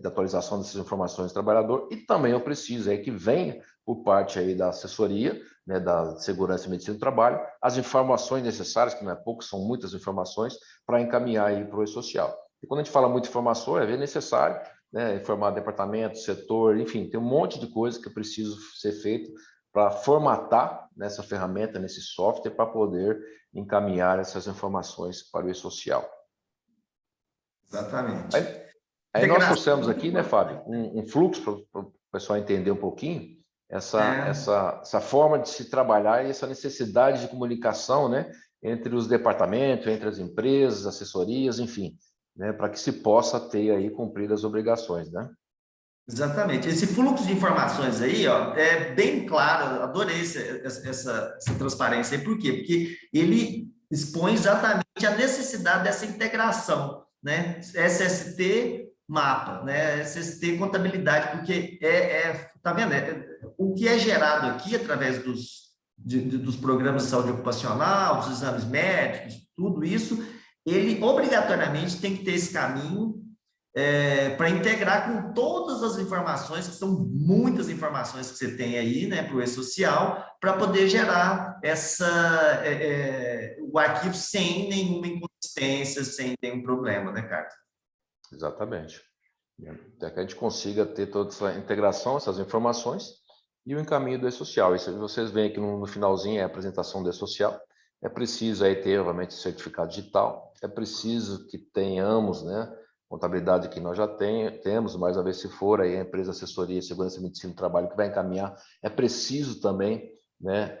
da atualização dessas informações do trabalhador, e também eu preciso aí que venha por parte aí da assessoria, né, da segurança e medicina do trabalho, as informações necessárias, que não é pouco, são muitas informações, para encaminhar aí para o e-social. E quando a gente fala muito de informação, é necessário, né, informar departamento, setor, enfim, tem um monte de coisa que preciso ser feito para formatar nessa ferramenta, nesse software, para poder encaminhar essas informações para o e-social. Exatamente. Aí nós trouxemos aqui, né, Fábio, um fluxo para o pessoal entender um pouquinho essa forma de se trabalhar e essa necessidade de comunicação, né, entre os departamentos, entre as empresas, assessorias, enfim, né, para que se possa ter aí cumprir as obrigações, né? Exatamente. Esse fluxo de informações aí, ó, é bem claro, adorei essa transparência aí. Por quê? Porque ele expõe exatamente a necessidade dessa integração, né? SST mapa, né? SST contabilidade, porque tá vendo? O que é gerado aqui através dos programas de saúde ocupacional, dos exames médicos, tudo isso, ele obrigatoriamente tem que ter esse caminho para integrar com todas as informações, que são muitas informações que você tem aí, né, para o e-social, para poder gerar o arquivo sem nenhuma inconsistência, sem nenhum problema, né, Carlos? Exatamente. Até que a gente consiga ter toda essa integração, essas informações, e o encaminho do e-social. Isso vocês veem aqui no finalzinho, é a apresentação do e-social. É preciso aí ter, obviamente, certificado digital, é preciso que tenhamos, né, contabilidade que nós já temos, mas a vez se for aí a empresa assessoria, segurança e medicina do trabalho que vai encaminhar, é preciso também, né,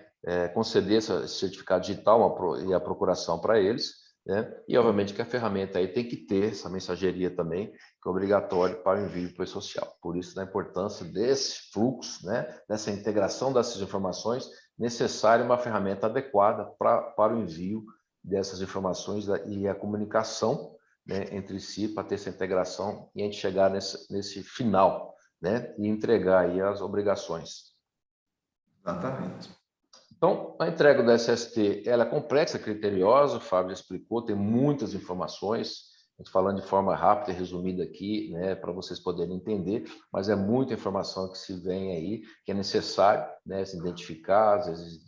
conceder esse certificado digital e a procuração para eles, né, e obviamente que a ferramenta aí tem que ter essa mensageria também, que é obrigatório para o envio para o e-social. Por isso, a importância desse fluxo, né, dessa integração dessas informações, necessária uma ferramenta adequada para o envio dessas informações e a comunicação, né, entre si, para ter essa integração e a gente chegar nesse final, né, e entregar aí as obrigações. Exatamente. Então, a entrega do SST, ela é complexa, criteriosa, o Fábio já explicou, tem muitas informações, a gente falando de forma rápida e resumida aqui, né, para vocês poderem entender, mas é muita informação que se vem aí, que é necessário, né, se identificar, às vezes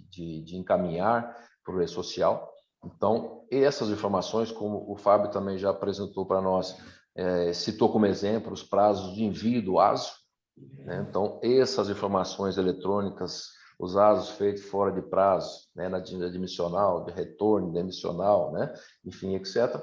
de encaminhar para o e-social. Então, essas informações, como o Fábio também já apresentou para nós, citou como exemplo os prazos de envio do ASO, né? Então, essas informações eletrônicas, os ASOs feitos fora de prazo, né, na admissional, de retorno, demissional, né, enfim, etc.,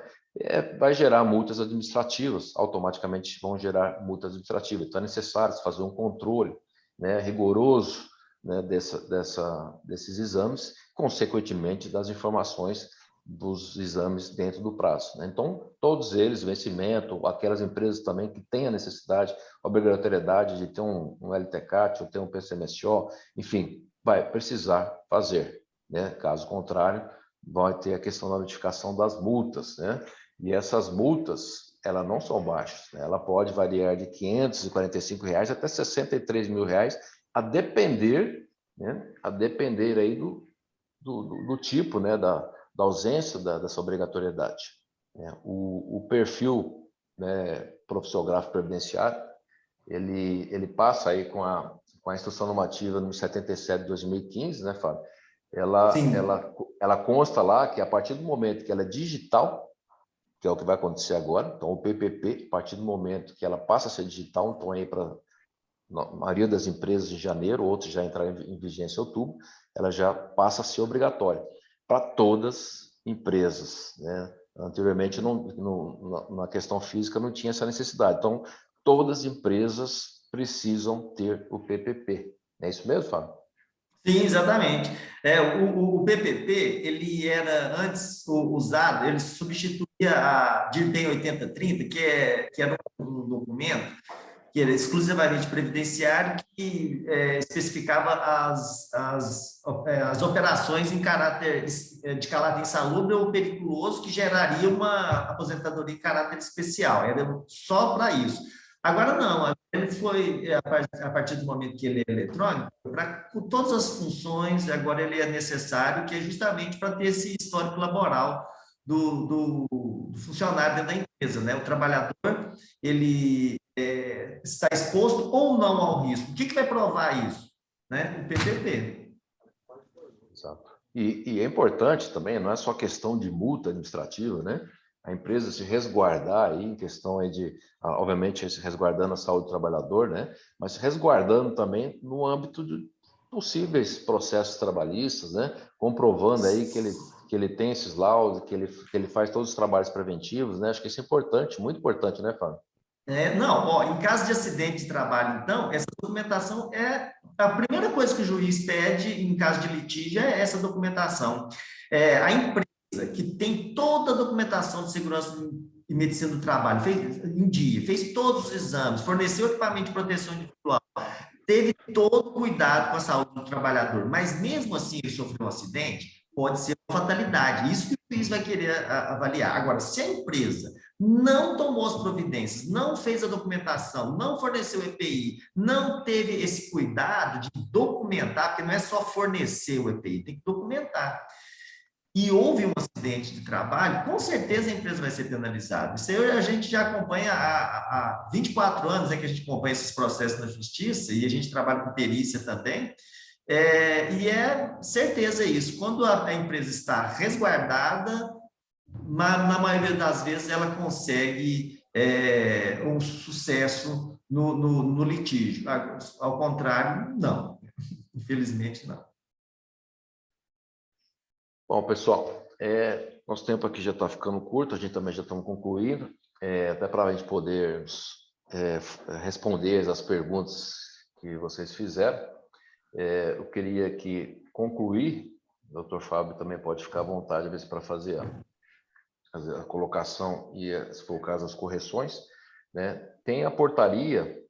vai gerar multas administrativas, automaticamente vão gerar multas administrativas. Então, é necessário fazer um controle, né, rigoroso, né, desses exames, consequentemente das informações dos exames dentro do prazo, né? Então, todos eles, vencimento, aquelas empresas também que têm a necessidade, a obrigatoriedade de ter um LTCAT ou ter um PCMSO, enfim, vai precisar fazer, né? Caso contrário, vai ter a questão da notificação das multas, né? E essas multas, elas não são baixas, né? Ela pode variar de R$ 545 até R$ 63 mil, a depender, né? A depender aí do tipo, né? Da ausência dessa obrigatoriedade. O perfil, né, profissiográfico previdenciário, ele passa aí com a instrução normativa número 77 de 2015, né, Fábio? Ela consta lá que a partir do momento que ela é digital, que é o que vai acontecer agora, então o PPP, a partir do momento que ela passa a ser digital, então aí para a maioria das empresas em janeiro, outros já entraram em vigência em outubro, ela já passa a ser obrigatória para todas as empresas, né? Anteriormente, na questão física, não tinha essa necessidade. Então, todas as empresas precisam ter o PPP. É isso mesmo, Fábio? Sim, exatamente. O PPP, ele era antes usado, ele substituía a DIRPEN 8030, que era um documento que era exclusivamente previdenciário, que especificava as operações de caráter insalubre ou periculoso, que geraria uma aposentadoria em caráter especial, era só para isso. Agora não, ele foi, a partir do momento que ele é eletrônico, com todas as funções, agora ele é necessário, que é justamente para ter esse histórico laboral do funcionário dentro da empresa, né? O trabalhador, ele está exposto ou não ao risco. O que vai provar isso? Né? O PPP. Exato. E é importante também, não é só questão de multa administrativa, né? A empresa se resguardar aí, em questão aí de, obviamente, se resguardando a saúde do trabalhador, né? Mas se resguardando também no âmbito de possíveis processos trabalhistas, né? Comprovando aí que ele tem esses laudos, que ele faz todos os trabalhos preventivos, né? Acho que isso é importante, muito importante, né, Fábio? Não, ó, em caso de acidente de trabalho, então, essa documentação é a primeira coisa que o juiz pede em caso de litígio, é essa documentação. A empresa que tem toda a documentação de segurança e medicina do trabalho, fez em dia, fez todos os exames, forneceu equipamento de proteção individual, teve todo o cuidado com a saúde do trabalhador, mas mesmo assim ele sofreu um acidente, pode ser uma fatalidade. Isso que o juiz vai querer avaliar. Agora, se a empresa não tomou as providências, não fez a documentação, não forneceu EPI, não teve esse cuidado de documentar, porque não é só fornecer o EPI, tem que documentar. E houve um acidente de trabalho, com certeza a empresa vai ser penalizada. Isso aí a gente já acompanha há 24 anos, que a gente acompanha esses processos na justiça, e a gente trabalha com perícia também, e é certeza isso. Quando a empresa está resguardada, na maioria das vezes ela consegue um sucesso no litígio. Ao contrário, não. Infelizmente, não. Bom, pessoal, nosso tempo aqui já está ficando curto, a gente também já estamos concluindo, até para a gente poder responder as perguntas que vocês fizeram. Eu queria aqui concluir, o doutor Fábio também pode ficar à vontade para fazer a colocação e, se for o caso, as correções, né? Tem a portaria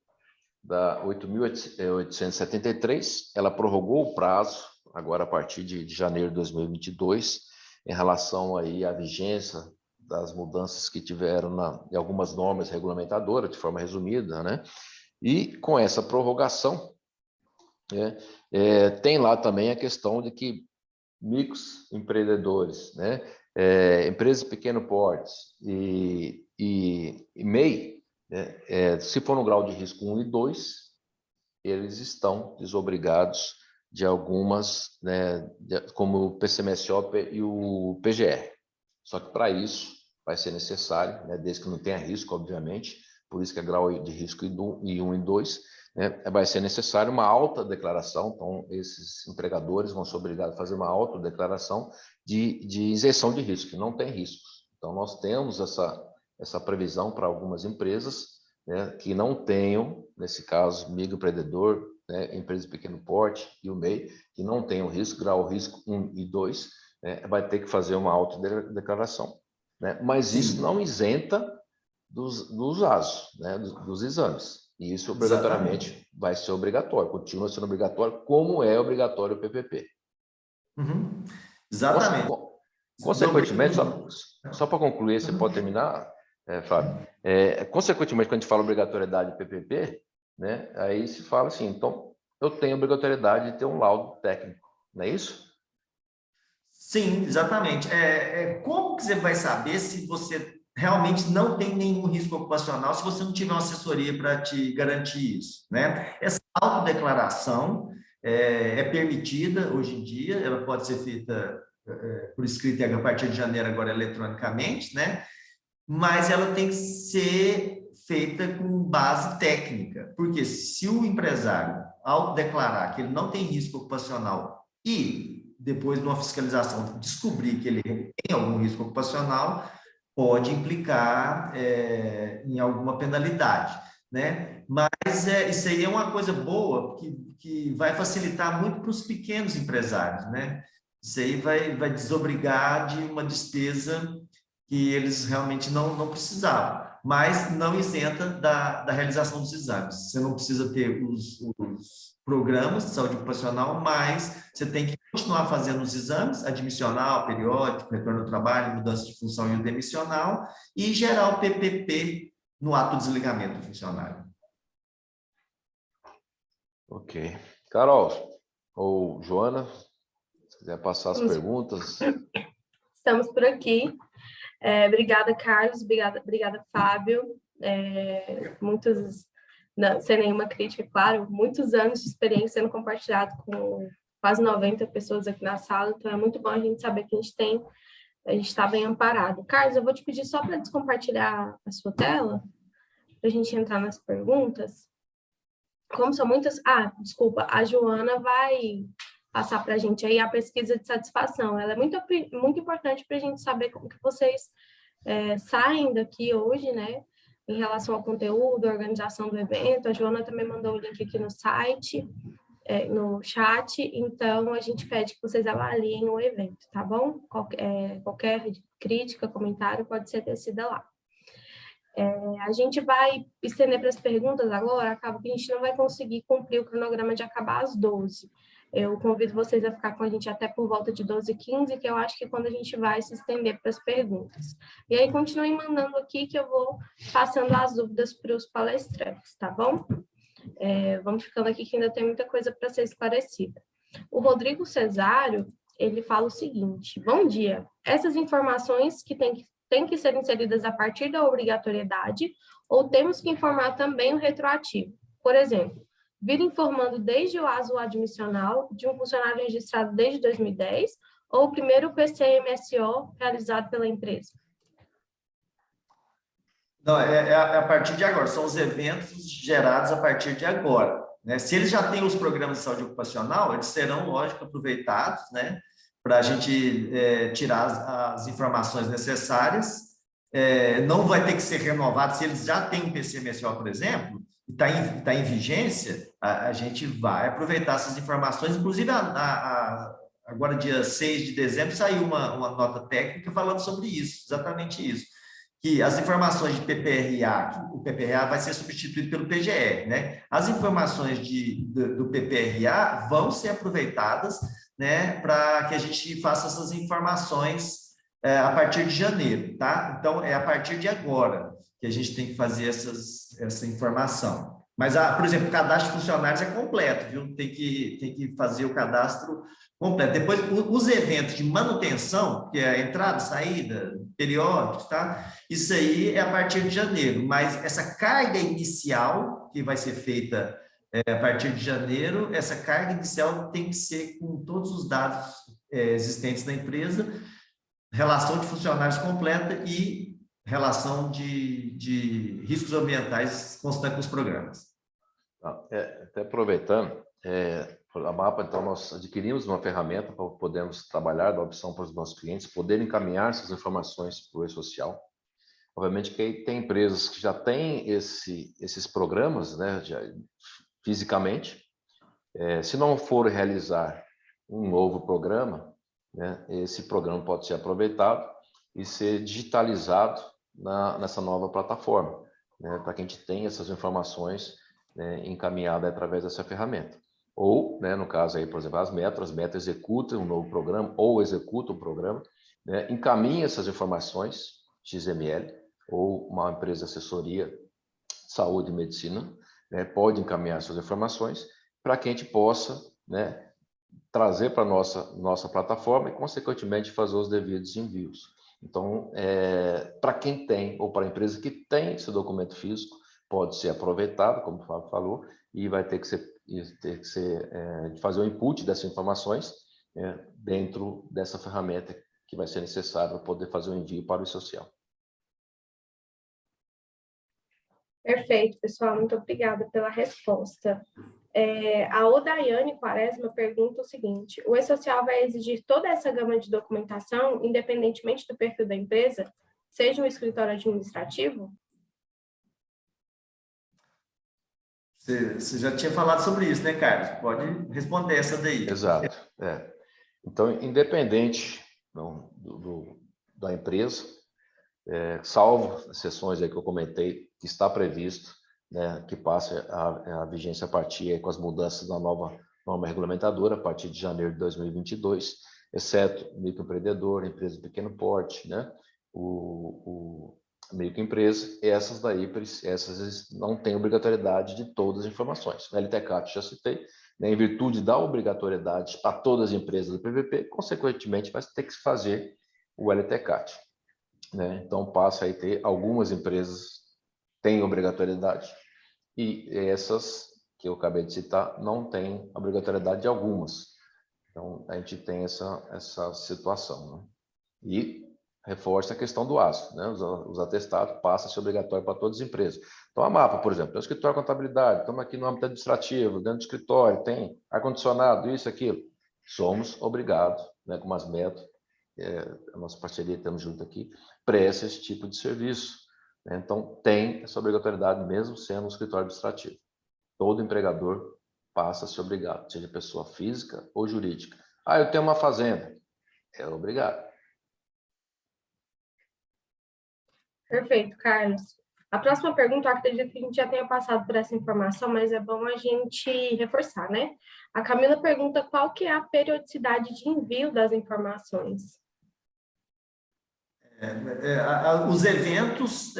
da 8.873, ela prorrogou o prazo, agora a partir de janeiro de 2022, em relação aí à vigência das mudanças que tiveram em algumas normas regulamentadoras, de forma resumida, né? E com essa prorrogação, tem lá também a questão de que microempreendedores, né? Empresas de pequeno porte e MEI, né? Se for no grau de risco 1 e 2, eles estão desobrigados de algumas, né, como o PCMSO e o PGR. Só que para isso vai ser necessário, né, desde que não tenha risco, obviamente, por isso que é grau de risco e 1 e 2, né, vai ser necessário uma autodeclaração. Então, esses empregadores vão ser obrigados a fazer uma autodeclaração de isenção de risco, que não tem riscos. Então, nós temos essa previsão para algumas empresas, né, que não tenham, nesse caso, microempreendedor, né, empresa de pequeno porte e o MEI, que não tenham risco, grau risco 1 e 2, né, vai ter que fazer uma autodeclaração. Né? Mas isso não isenta dos ASO, né, dos exames. E isso, obrigatoriamente, vai ser obrigatório, continua sendo obrigatório, como é obrigatório o PPP. Uhum. Exatamente. Consequentemente, só para concluir, você pode terminar, Fábio? Consequentemente, quando a gente fala obrigatoriedade de PPP, né, aí se fala assim, então, eu tenho obrigatoriedade de ter um laudo técnico, não é isso? Sim, exatamente. Como que você vai saber se você realmente não tem nenhum risco ocupacional se você não tiver uma assessoria para te garantir isso, né? Essa autodeclaração é permitida hoje em dia, ela pode ser feita por escrito a partir de janeiro agora eletronicamente, né? Mas ela tem que ser feita com base técnica, porque se o empresário, ao declarar que ele não tem risco ocupacional e depois de uma fiscalização descobrir que ele tem algum risco ocupacional, pode implicar em alguma penalidade, né? Mas isso aí é uma coisa boa que vai facilitar muito para os pequenos empresários, né? Isso aí vai desobrigar de uma despesa que eles realmente não precisavam, mas não isenta da realização dos exames. Você não precisa ter os programas de saúde ocupacional, mas você tem que continuar fazendo os exames, admissional, periódico, retorno ao trabalho, mudança de função e o demissional, e gerar o PPP no ato de desligamento do funcionário. Ok. Carol ou Joana, se quiser passar as perguntas. Estamos por aqui. Obrigada, Carlos. Obrigada, Fábio. Não, sem nenhuma crítica, claro, muitos anos de experiência sendo compartilhado com quase 90 pessoas aqui na sala, então é muito bom a gente saber que a gente está bem amparado. Carlos, eu vou te pedir só para descompartilhar a sua tela, para a gente entrar nas perguntas. Como são muitas... desculpa, a Joana vai passar para a gente aí a pesquisa de satisfação. Ela é muito importante para a gente saber como que vocês saem daqui hoje, né? Em relação ao conteúdo, à organização do evento. A Joana também mandou o link aqui no site, no chat, então a gente pede que vocês avaliem o evento, tá bom? Qualquer crítica, comentário pode ser tecida lá. A gente vai estender para as perguntas agora, acaba que a gente não vai conseguir cumprir o cronograma de acabar às 12. Eu convido vocês a ficar com a gente até por volta de 12h15, que eu acho que é quando a gente vai se estender para as perguntas. E aí, continuem mandando aqui que eu vou passando as dúvidas para os palestrantes, tá bom? Vamos ficando aqui que ainda tem muita coisa para ser esclarecida. O Rodrigo Cesário, ele fala o seguinte: bom dia, essas informações que têm que ser inseridas a partir da obrigatoriedade ou temos que informar também o retroativo? Por exemplo, vir informando desde o aso admissional de um funcionário registrado desde 2010 ou o primeiro PCMSO realizado pela empresa? Não, é a partir de agora, são os eventos gerados a partir de agora, né? Se eles já têm os programas de saúde ocupacional, eles serão, lógico, aproveitados, né, para a gente tirar as informações necessárias. Não vai ter que ser renovado, se eles já têm um PCMSO, por exemplo, e está em vigência, a gente vai aproveitar essas informações, inclusive agora, dia 6 de dezembro, saiu uma nota técnica falando sobre isso, exatamente isso, que as informações de PPRA, o PPRA vai ser substituído pelo PGR, né? As informações do PPRA vão ser aproveitadas, né, para que a gente faça essas informações a partir de janeiro, tá? Então, é a partir de agora que a gente tem que fazer essa informação. Mas, por exemplo, o cadastro de funcionários é completo, viu? Tem que fazer o cadastro completo. Depois, os eventos de manutenção, que é a entrada, saída, periódicos, tá? Isso aí é a partir de janeiro, mas essa carga inicial, que vai ser feita a partir de janeiro, essa carga inicial tem que ser com todos os dados existentes da empresa, relação de funcionários completa e relação de riscos ambientais constante com os programas. Até aproveitando, a MAPA, então, nós adquirimos uma ferramenta para podermos trabalhar da opção para os nossos clientes poderem encaminhar essas informações para o e-social. Obviamente que tem empresas que já têm esses programas, né, fisicamente. Se não for realizar um novo programa, né, esse programa pode ser aproveitado e ser digitalizado nessa nova plataforma, né, para que a gente tenha essas informações, né, encaminhadas através dessa ferramenta. Ou, né, no caso aí, por exemplo, as metas executam um novo programa ou executam o programa, né, encaminha essas informações XML, ou uma empresa de assessoria, saúde e medicina, né, pode encaminhar essas informações para que a gente possa, né, trazer para a nossa plataforma e, consequentemente, fazer os devidos envios. Então, para quem tem, ou para a empresa que tem esse documento físico, pode ser aproveitado, como o Fábio falou, e vai ter que fazer o input dessas informações dentro dessa ferramenta que vai ser necessário para poder fazer o envio para o social. Perfeito, pessoal. Muito obrigada pela resposta. A Odaiane Quaresma pergunta o seguinte: o e-social vai exigir toda essa gama de documentação, independentemente do perfil da empresa, seja um escritório administrativo? Você já tinha falado sobre isso, né, Carlos? Pode responder essa daí. Exato. Então, independente da empresa, salvo as sessões aí que eu comentei, que está previsto, né, que passe a vigência a partir com as mudanças da nova norma regulamentadora, a partir de janeiro de 2022, exceto microempreendedor, empresa de pequeno porte, né, o microempresa, essas não têm obrigatoriedade de todas as informações. Na LTCAT, já citei, né, em virtude da obrigatoriedade para todas as empresas do PVP, consequentemente, vai ter que se fazer o LTCAT. Né? Então, passa a ter algumas empresas têm obrigatoriedade e essas que eu acabei de citar não têm obrigatoriedade de algumas. Então, a gente tem essa situação. Né? E reforça a questão do ASO, né? Os atestados passam a ser obrigatório para todas as empresas. Então, a MAPA, por exemplo, tem o escritório de contabilidade, estamos aqui no âmbito administrativo, dentro do escritório, tem ar-condicionado, isso, aquilo. Somos obrigados, né, com umas metas, a nossa parceria que temos junto aqui, presta esse tipo de serviço. Né? Então, tem essa obrigatoriedade mesmo sendo um escritório administrativo. Todo empregador passa a ser obrigado, seja pessoa física ou jurídica. Eu tenho uma fazenda. É obrigado. Perfeito, Carlos. A próxima pergunta, eu acredito que a gente já tenha passado por essa informação, mas é bom a gente reforçar, né? A Camila pergunta qual que é a periodicidade de envio das informações. Os eventos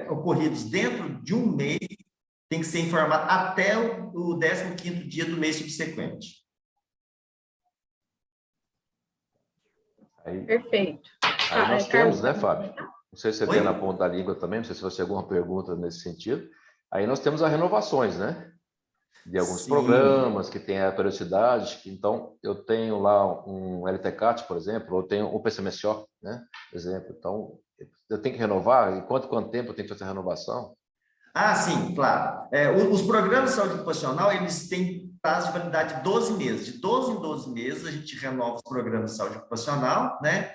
ocorridos dentro de um mês tem que ser informado até o 15º dia do mês subsequente. Perfeito. Aí nós temos, né, Fábio? Tá? Não sei se você tem na ponta da língua também, não sei se você tem alguma pergunta nesse sentido. Aí nós temos as renovações, né? De alguns programas que têm a periodicidade. Então, eu tenho lá um LTCAT, por exemplo, ou tenho o PCMSO, né? Por exemplo. Então, eu tenho que renovar? E quanto tempo eu tenho que fazer a renovação? Ah, sim, claro. Os programas de saúde ocupacional, eles têm prazo de validade de 12 meses. De 12 em 12 meses, a gente renova os programas de saúde ocupacional, né?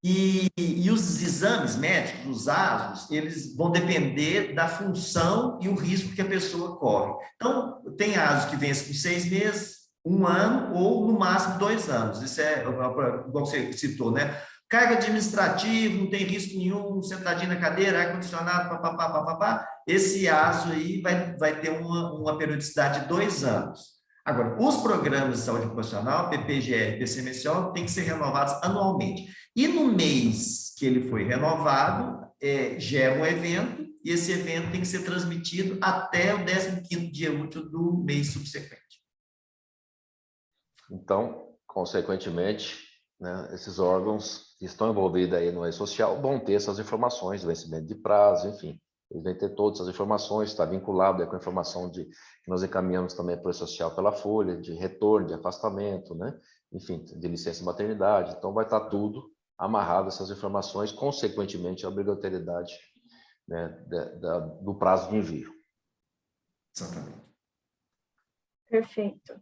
E os exames médicos, os ASOs, eles vão depender da função e o risco que a pessoa corre. Então, tem ASOs que vencem com 6 meses, 1 ano ou, no máximo, 2 anos. Isso igual você citou, né? Carga administrativa, não tem risco nenhum, sentadinho na cadeira, ar-condicionado, papapá, papapá. Esse ASO aí vai ter uma periodicidade de 2 anos. Agora, os programas de saúde ocupacional, PPGR, PCMSO, têm que ser renovados anualmente. E no mês que ele foi renovado, gera um evento, e esse evento tem que ser transmitido até o 15º dia útil do mês subsequente. Então, consequentemente, né, esses órgãos que estão envolvidos aí no E-Social vão ter essas informações, vencimento de prazo, enfim. Eles vão ter todas as informações, está vinculado com a informação que nós encaminhamos também para o E-Social pela Folha, de retorno, de afastamento, né? Enfim, de licença maternidade. Então, vai estar tudo amarrado, essas informações, consequentemente, a obrigatoriedade, né, do prazo de envio. Exatamente. Perfeito.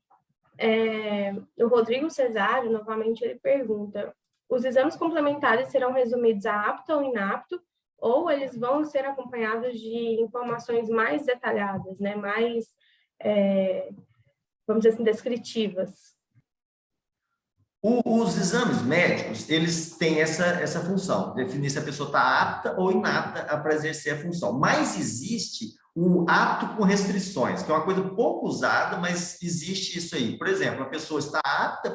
O Rodrigo Cesário, novamente, ele pergunta: os exames complementares serão resumidos a apto ou inapto, ou eles vão ser acompanhados de informações mais detalhadas, né? Mais, vamos dizer assim, descritivas? Os exames médicos, eles têm essa função, definir se a pessoa está apta ou inapta para exercer a função. Mas existe o apto com restrições, que é uma coisa pouco usada, mas existe isso aí. Por exemplo, a pessoa está apta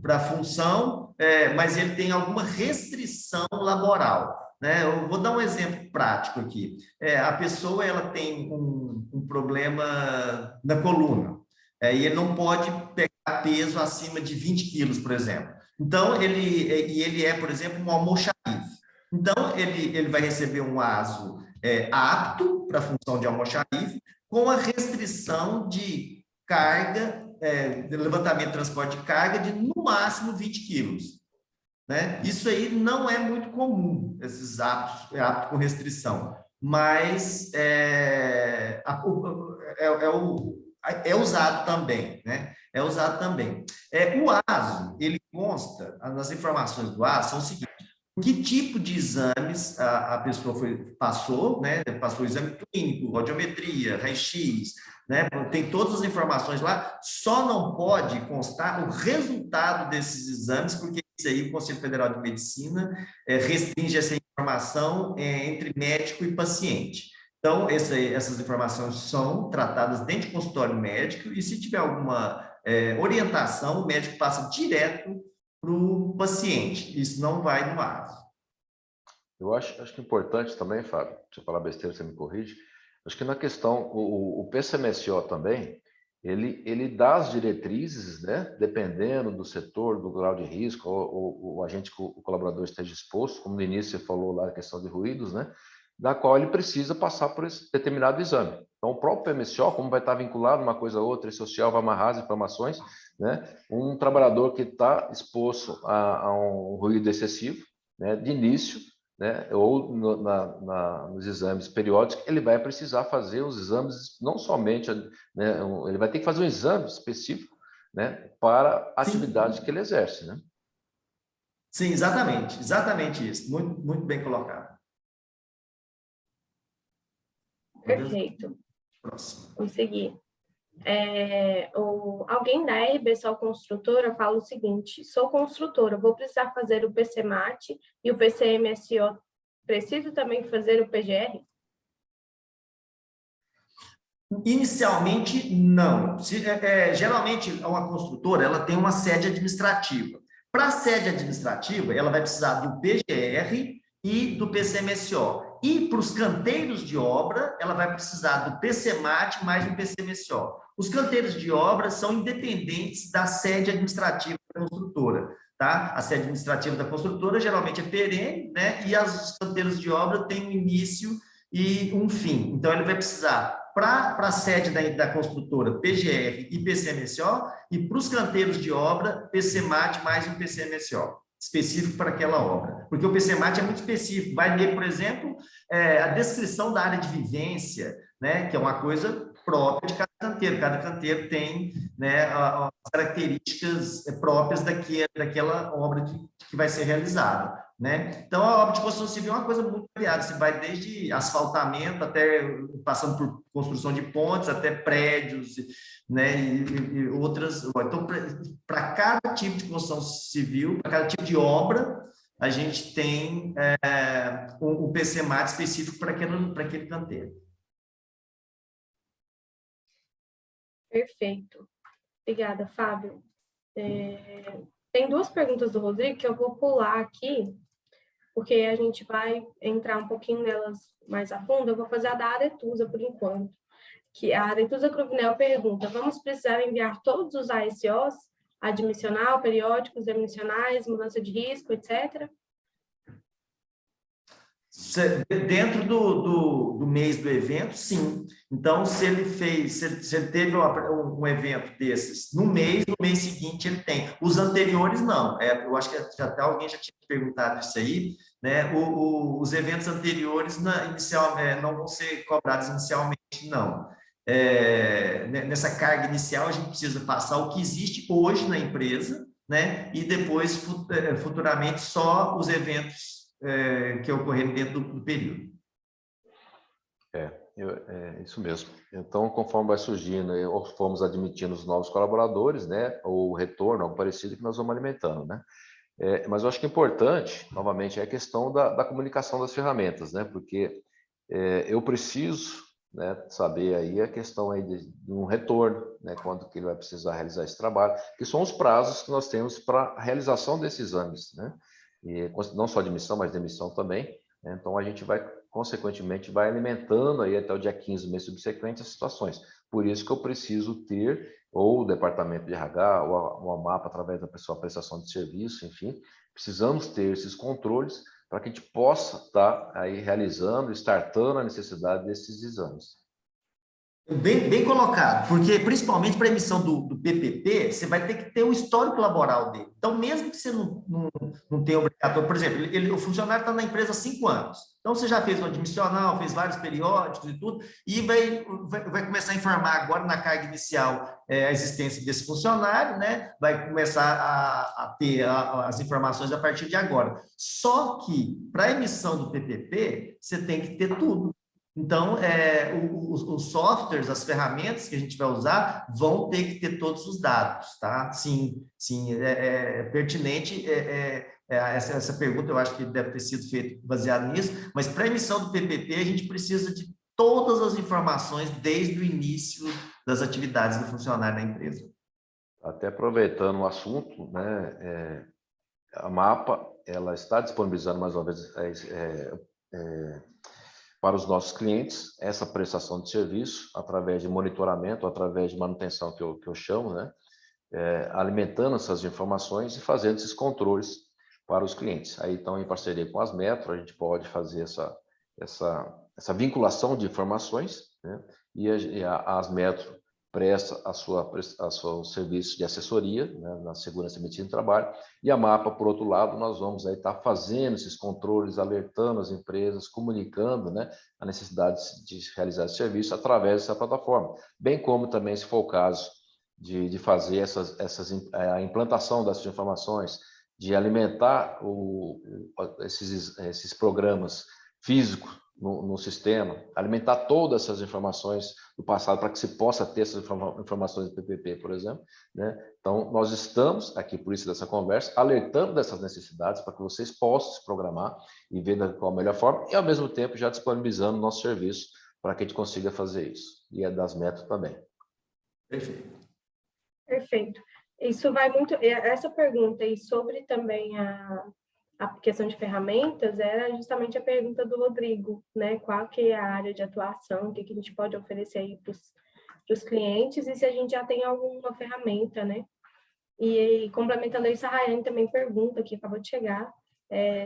para a função, mas ele tem alguma restrição laboral, né? Eu vou dar um exemplo prático aqui. A pessoa ela tem um problema na coluna, e ele não pode pegar peso acima de 20 quilos, por exemplo. Então, ele é, por exemplo, um almoxarife. Então, ele vai receber um ASO apto para a função de almoxarife, com a restrição de carga, de levantamento e transporte de carga de, no máximo, 20 quilos. Né? Isso aí não é muito comum, esses apto com restrição, mas é usado também, né? É usado também. O ASO, ele consta, nas informações do ASO, são o seguinte: que tipo de exames a pessoa passou, né? Passou o exame clínico, audiometria, raio-x, né? Tem todas as informações lá, só não pode constar o resultado desses exames, porque isso aí o Conselho Federal de Medicina restringe essa informação entre médico e paciente. Então, essas informações são tratadas dentro de consultório médico e, se tiver alguma orientação, o médico passa direto para o paciente. Isso não vai no ASO. Eu acho que é importante também, Fábio, se eu falar besteira, você me corrige, acho que na questão, o PCMSO também, ele dá as diretrizes, né, dependendo do setor, do grau de risco, ou o agente que o colaborador esteja exposto, como no início você falou lá a questão de ruídos, né, da qual ele precisa passar por esse determinado exame. Então, o próprio PMSO, como vai estar vinculado uma coisa a outra, e social vai amarrar as informações, né, um trabalhador que está exposto a um ruído excessivo, né, de início, né, ou nos exames periódicos, ele vai precisar fazer os exames, não somente, né, ele vai ter que fazer um exame específico, né, para a atividade que ele exerce, né? Sim, exatamente isso. Muito, muito bem colocado. Perfeito. Próximo. Vamos seguir. Alguém da RB Sol Construtora fala o seguinte: sou construtora, vou precisar fazer o PCMAT e o PCMSO. Preciso também fazer o PGR? Inicialmente, não. Geralmente, uma construtora ela tem uma sede administrativa. Para a sede administrativa, ela vai precisar do PGR e do PCMSO. E para os canteiros de obra, ela vai precisar do PCMAT mais do PCMSO. Os canteiros de obra são independentes da sede administrativa da construtora. Tá? A sede administrativa da construtora geralmente é perene, né? E os canteiros de obra têm um início e um fim. Então, ele vai precisar, para a sede da construtora, PGR e PCMSO, e para os canteiros de obra, PCMAT mais um PCMSO, específico para aquela obra. Porque o PCMAT é muito específico. Vai ler, por exemplo, a descrição da área de vivência, né, que é uma coisa própria de cada canteiro. Cada canteiro tem, né, as características próprias daquela obra que vai ser realizada. Né? Então, a obra de construção civil é uma coisa muito variada. Você vai desde asfaltamento, até passando por construção de pontes, até prédios, né? E outras. Então, para cada tipo de construção civil, para cada tipo de obra, a gente tem um PCMAT específico para aquele canteiro. Perfeito. Obrigada, Fábio. Tem duas perguntas do Rodrigo que eu vou pular aqui, porque a gente vai entrar um pouquinho nelas mais a fundo. Eu vou fazer a da Aretusa por enquanto. Que a Aretusa Cruvinel pergunta: vamos precisar enviar todos os ASOs, admissional, periódicos, admissionais, mudança de risco, etc.? Dentro do mês do evento, sim. Então, se ele teve um evento desses no mês seguinte ele tem. Os anteriores, não. Eu acho que até alguém já tinha perguntado isso aí, né? Os eventos anteriores não vão ser cobrados inicialmente, não. Nessa carga inicial, a gente precisa passar o que existe hoje na empresa, né? E depois, futuramente, só os eventos que ocorreram dentro do período. É isso mesmo. Então, conforme vai surgindo, ou fomos admitindo os novos colaboradores, né, ou retorno, algo parecido, que nós vamos alimentando, né? Mas eu acho que é importante, novamente, é a questão da comunicação das ferramentas, né? Porque eu preciso, né, saber aí a questão aí de um retorno, né? Quando que ele vai precisar realizar esse trabalho, que são os prazos que nós temos para a realização desses exames, né? E não só de admissão, mas de demissão também, né? Então, a gente vai, consequentemente, vai alimentando aí até o dia 15 do mês subsequente as situações. Por isso que eu preciso ter, ou o departamento de RH, ou a MAPA, através da sua prestação de serviço, enfim, precisamos ter esses controles para que a gente possa estar aí realizando, startando a necessidade desses exames. Bem colocado, porque principalmente para a emissão do PPP, você vai ter que ter o histórico laboral dele. Então, mesmo que você não tenha obrigatório, por exemplo, o funcionário está na empresa há 5 anos. Então, você já fez um admissional, fez vários periódicos e tudo, e vai começar a informar agora na carga inicial a existência desse funcionário, né? Vai começar a ter as informações a partir de agora. Só que, para a emissão do PPP, você tem que ter tudo. Então, os softwares, as ferramentas que a gente vai usar vão ter que ter todos os dados, tá? Sim, é pertinente essa pergunta, eu acho que deve ter sido feita baseado nisso, mas para a emissão do PPP a gente precisa de todas as informações desde o início das atividades do funcionário da empresa. Até aproveitando o assunto, né, a MAPA, ela está disponibilizando mais uma vez para os nossos clientes essa prestação de serviço através de monitoramento, através de manutenção que eu chamo, né? Alimentando essas informações e fazendo esses controles para os clientes. Aí, então, em parceria com as Metro, a gente pode fazer essa vinculação de informações, né? E as Metro presta a seu serviço de assessoria, né, na segurança e medicina do trabalho, e a MAPA, por outro lado, nós vamos aí estar fazendo esses controles, alertando as empresas, comunicando, né, a necessidade de realizar esse serviço através dessa plataforma, bem como também, se for o caso, de fazer a implantação dessas informações, de alimentar esses programas físicos no sistema, alimentar todas essas informações do passado para que se possa ter essas informações do PPP, por exemplo, né? Então, nós estamos aqui, por isso dessa conversa, alertando dessas necessidades para que vocês possam se programar e ver qual a melhor forma e, ao mesmo tempo, já disponibilizando o nosso serviço para que a gente consiga fazer isso. E é das metas também. Perfeito. Perfeito. Isso vai muito... Essa pergunta aí sobre também a questão de ferramentas era justamente a pergunta do Rodrigo, né? Qual que é a área de atuação, o que a gente pode oferecer aí para os clientes e se a gente já tem alguma ferramenta, né? E complementando isso, a Rayane também pergunta, que acabou de chegar,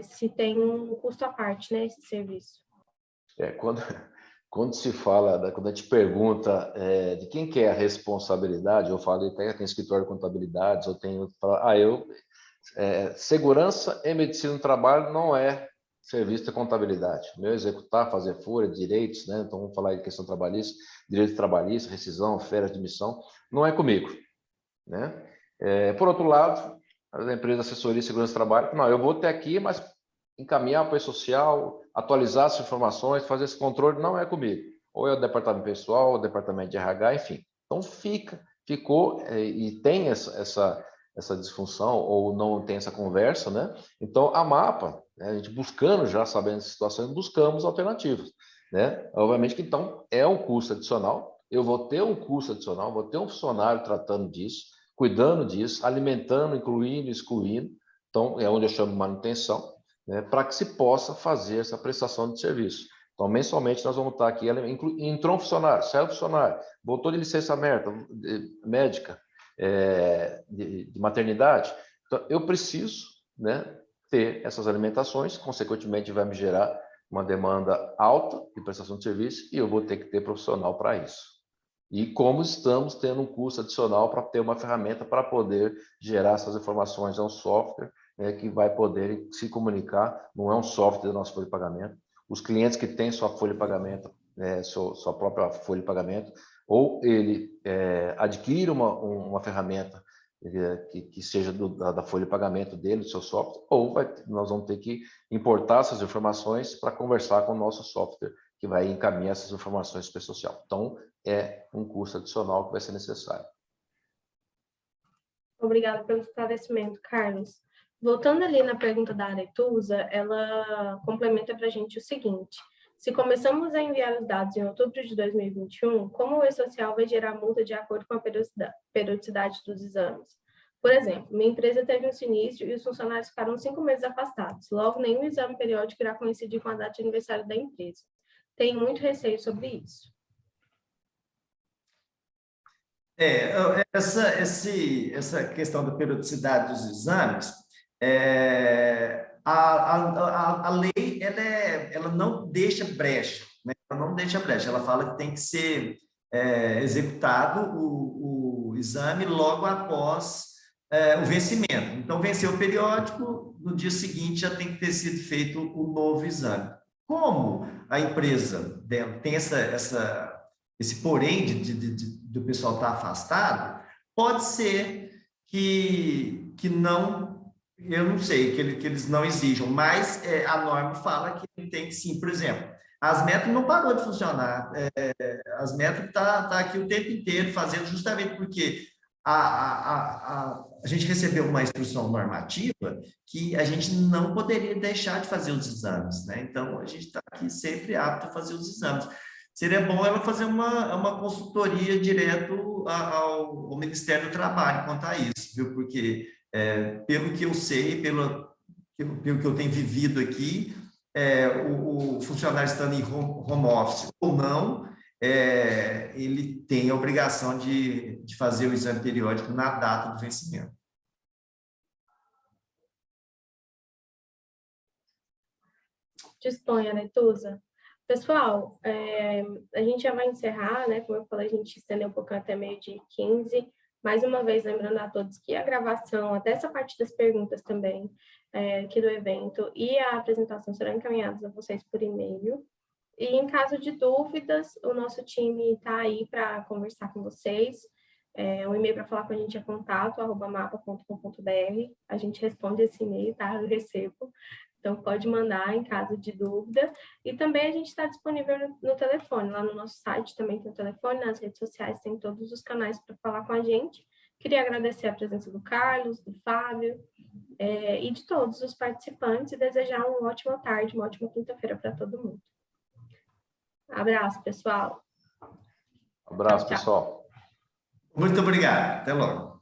se tem um custo à parte, né, esse serviço. Quando se fala, quando a gente pergunta de quem que é a responsabilidade, eu falo até que tem escritório de contabilidades, eu tenho, segurança e medicina do trabalho não é serviço de contabilidade. Meu executar, fazer folha, direitos, né? Então vamos falar de questão trabalhista, direito trabalhista, rescisão, férias de admissão, não é comigo, né? Por outro lado, a empresa de assessoria de segurança do trabalho, não, eu vou ter aqui, mas encaminhar para o social, atualizar as informações, fazer esse controle, não é comigo. Ou é o departamento pessoal, ou o departamento de RH, enfim. Então ficou e tem essa disfunção, ou não tem essa conversa, né? Então, a MAPA, né, a gente buscando, já sabendo as situações, buscamos alternativas, né? Obviamente que, então, é um custo adicional, eu vou ter um custo adicional, vou ter um funcionário tratando disso, cuidando disso, alimentando, incluindo, excluindo, então, é onde eu chamo de manutenção, né, para que se possa fazer essa prestação de serviço. Então, mensalmente, nós vamos estar aqui, entrou um funcionário, saiu um funcionário, voltou de licença médica, de maternidade, então, eu preciso, né, ter essas alimentações, consequentemente vai me gerar uma demanda alta de prestação de serviço e eu vou ter que ter profissional para isso. E como estamos tendo um custo adicional para ter uma ferramenta para poder gerar essas informações, é um software que vai poder se comunicar, não é um software da nossa folha de pagamento. Os clientes que têm sua folha de pagamento, sua própria folha de pagamento, ou ele adquire uma ferramenta que seja da folha de pagamento dele, do seu software, ou nós vamos ter que importar essas informações para conversar com o nosso software, que vai encaminhar essas informações para o social. Então, é um custo adicional que vai ser necessário. Obrigada pelo esclarecimento, Carlos. Voltando ali na pergunta da Aretusa, ela complementa para a gente o seguinte: se começamos a enviar os dados em outubro de 2021, como o E-Social vai gerar multa de acordo com a periodicidade dos exames? Por exemplo, minha empresa teve um sinistro e os funcionários ficaram 5 meses afastados. Logo, nenhum exame periódico irá coincidir com a data de aniversário da empresa. Tenho muito receio sobre isso. Essa questão da periodicidade dos exames, a lei ela não deixa brecha, né? Ela não deixa brecha, ela fala que tem que ser executado o exame logo após o vencimento. Então, venceu o periódico, no dia seguinte já tem que ter sido feito o novo exame. Como a empresa dela tem esse porém do pessoal estar afastado, pode ser que não, eu não sei, que eles não exijam, mas a norma fala que tem que sim. Por exemplo, as metas não parou de funcionar, as metas tá aqui o tempo inteiro fazendo, justamente porque a gente recebeu uma instrução normativa que a gente não poderia deixar de fazer os exames, né? Então, a gente está aqui sempre apto a fazer os exames. Seria bom ela fazer uma consultoria direto ao Ministério do Trabalho quanto a isso, viu? Porque, pelo que eu sei, pelo que eu tenho vivido aqui, o funcionário estando em home office ou não, ele tem a obrigação de fazer o exame periódico na data do vencimento. Disponha, Netusa. Pessoal, a gente já vai encerrar, né? Como eu falei, a gente estendeu um pouco até 12h15. Mais uma vez, lembrando a todos que a gravação, até essa parte das perguntas também, aqui do evento, e a apresentação serão encaminhadas a vocês por e-mail. E em caso de dúvidas, o nosso time está aí para conversar com vocês. O e-mail para falar com a gente é contato@mapa.com.br. A gente responde esse e-mail, tá? Eu recebo. Então, pode mandar em caso de dúvida. E também a gente está disponível no telefone. Lá no nosso site também tem o telefone, nas redes sociais tem todos os canais para falar com a gente. Queria agradecer a presença do Carlos, do Fábio e de todos os participantes e desejar uma ótima tarde, uma ótima quinta-feira para todo mundo. Abraço, pessoal. Abraço, Tchau, tchau. pessoal. Muito obrigado. Até logo.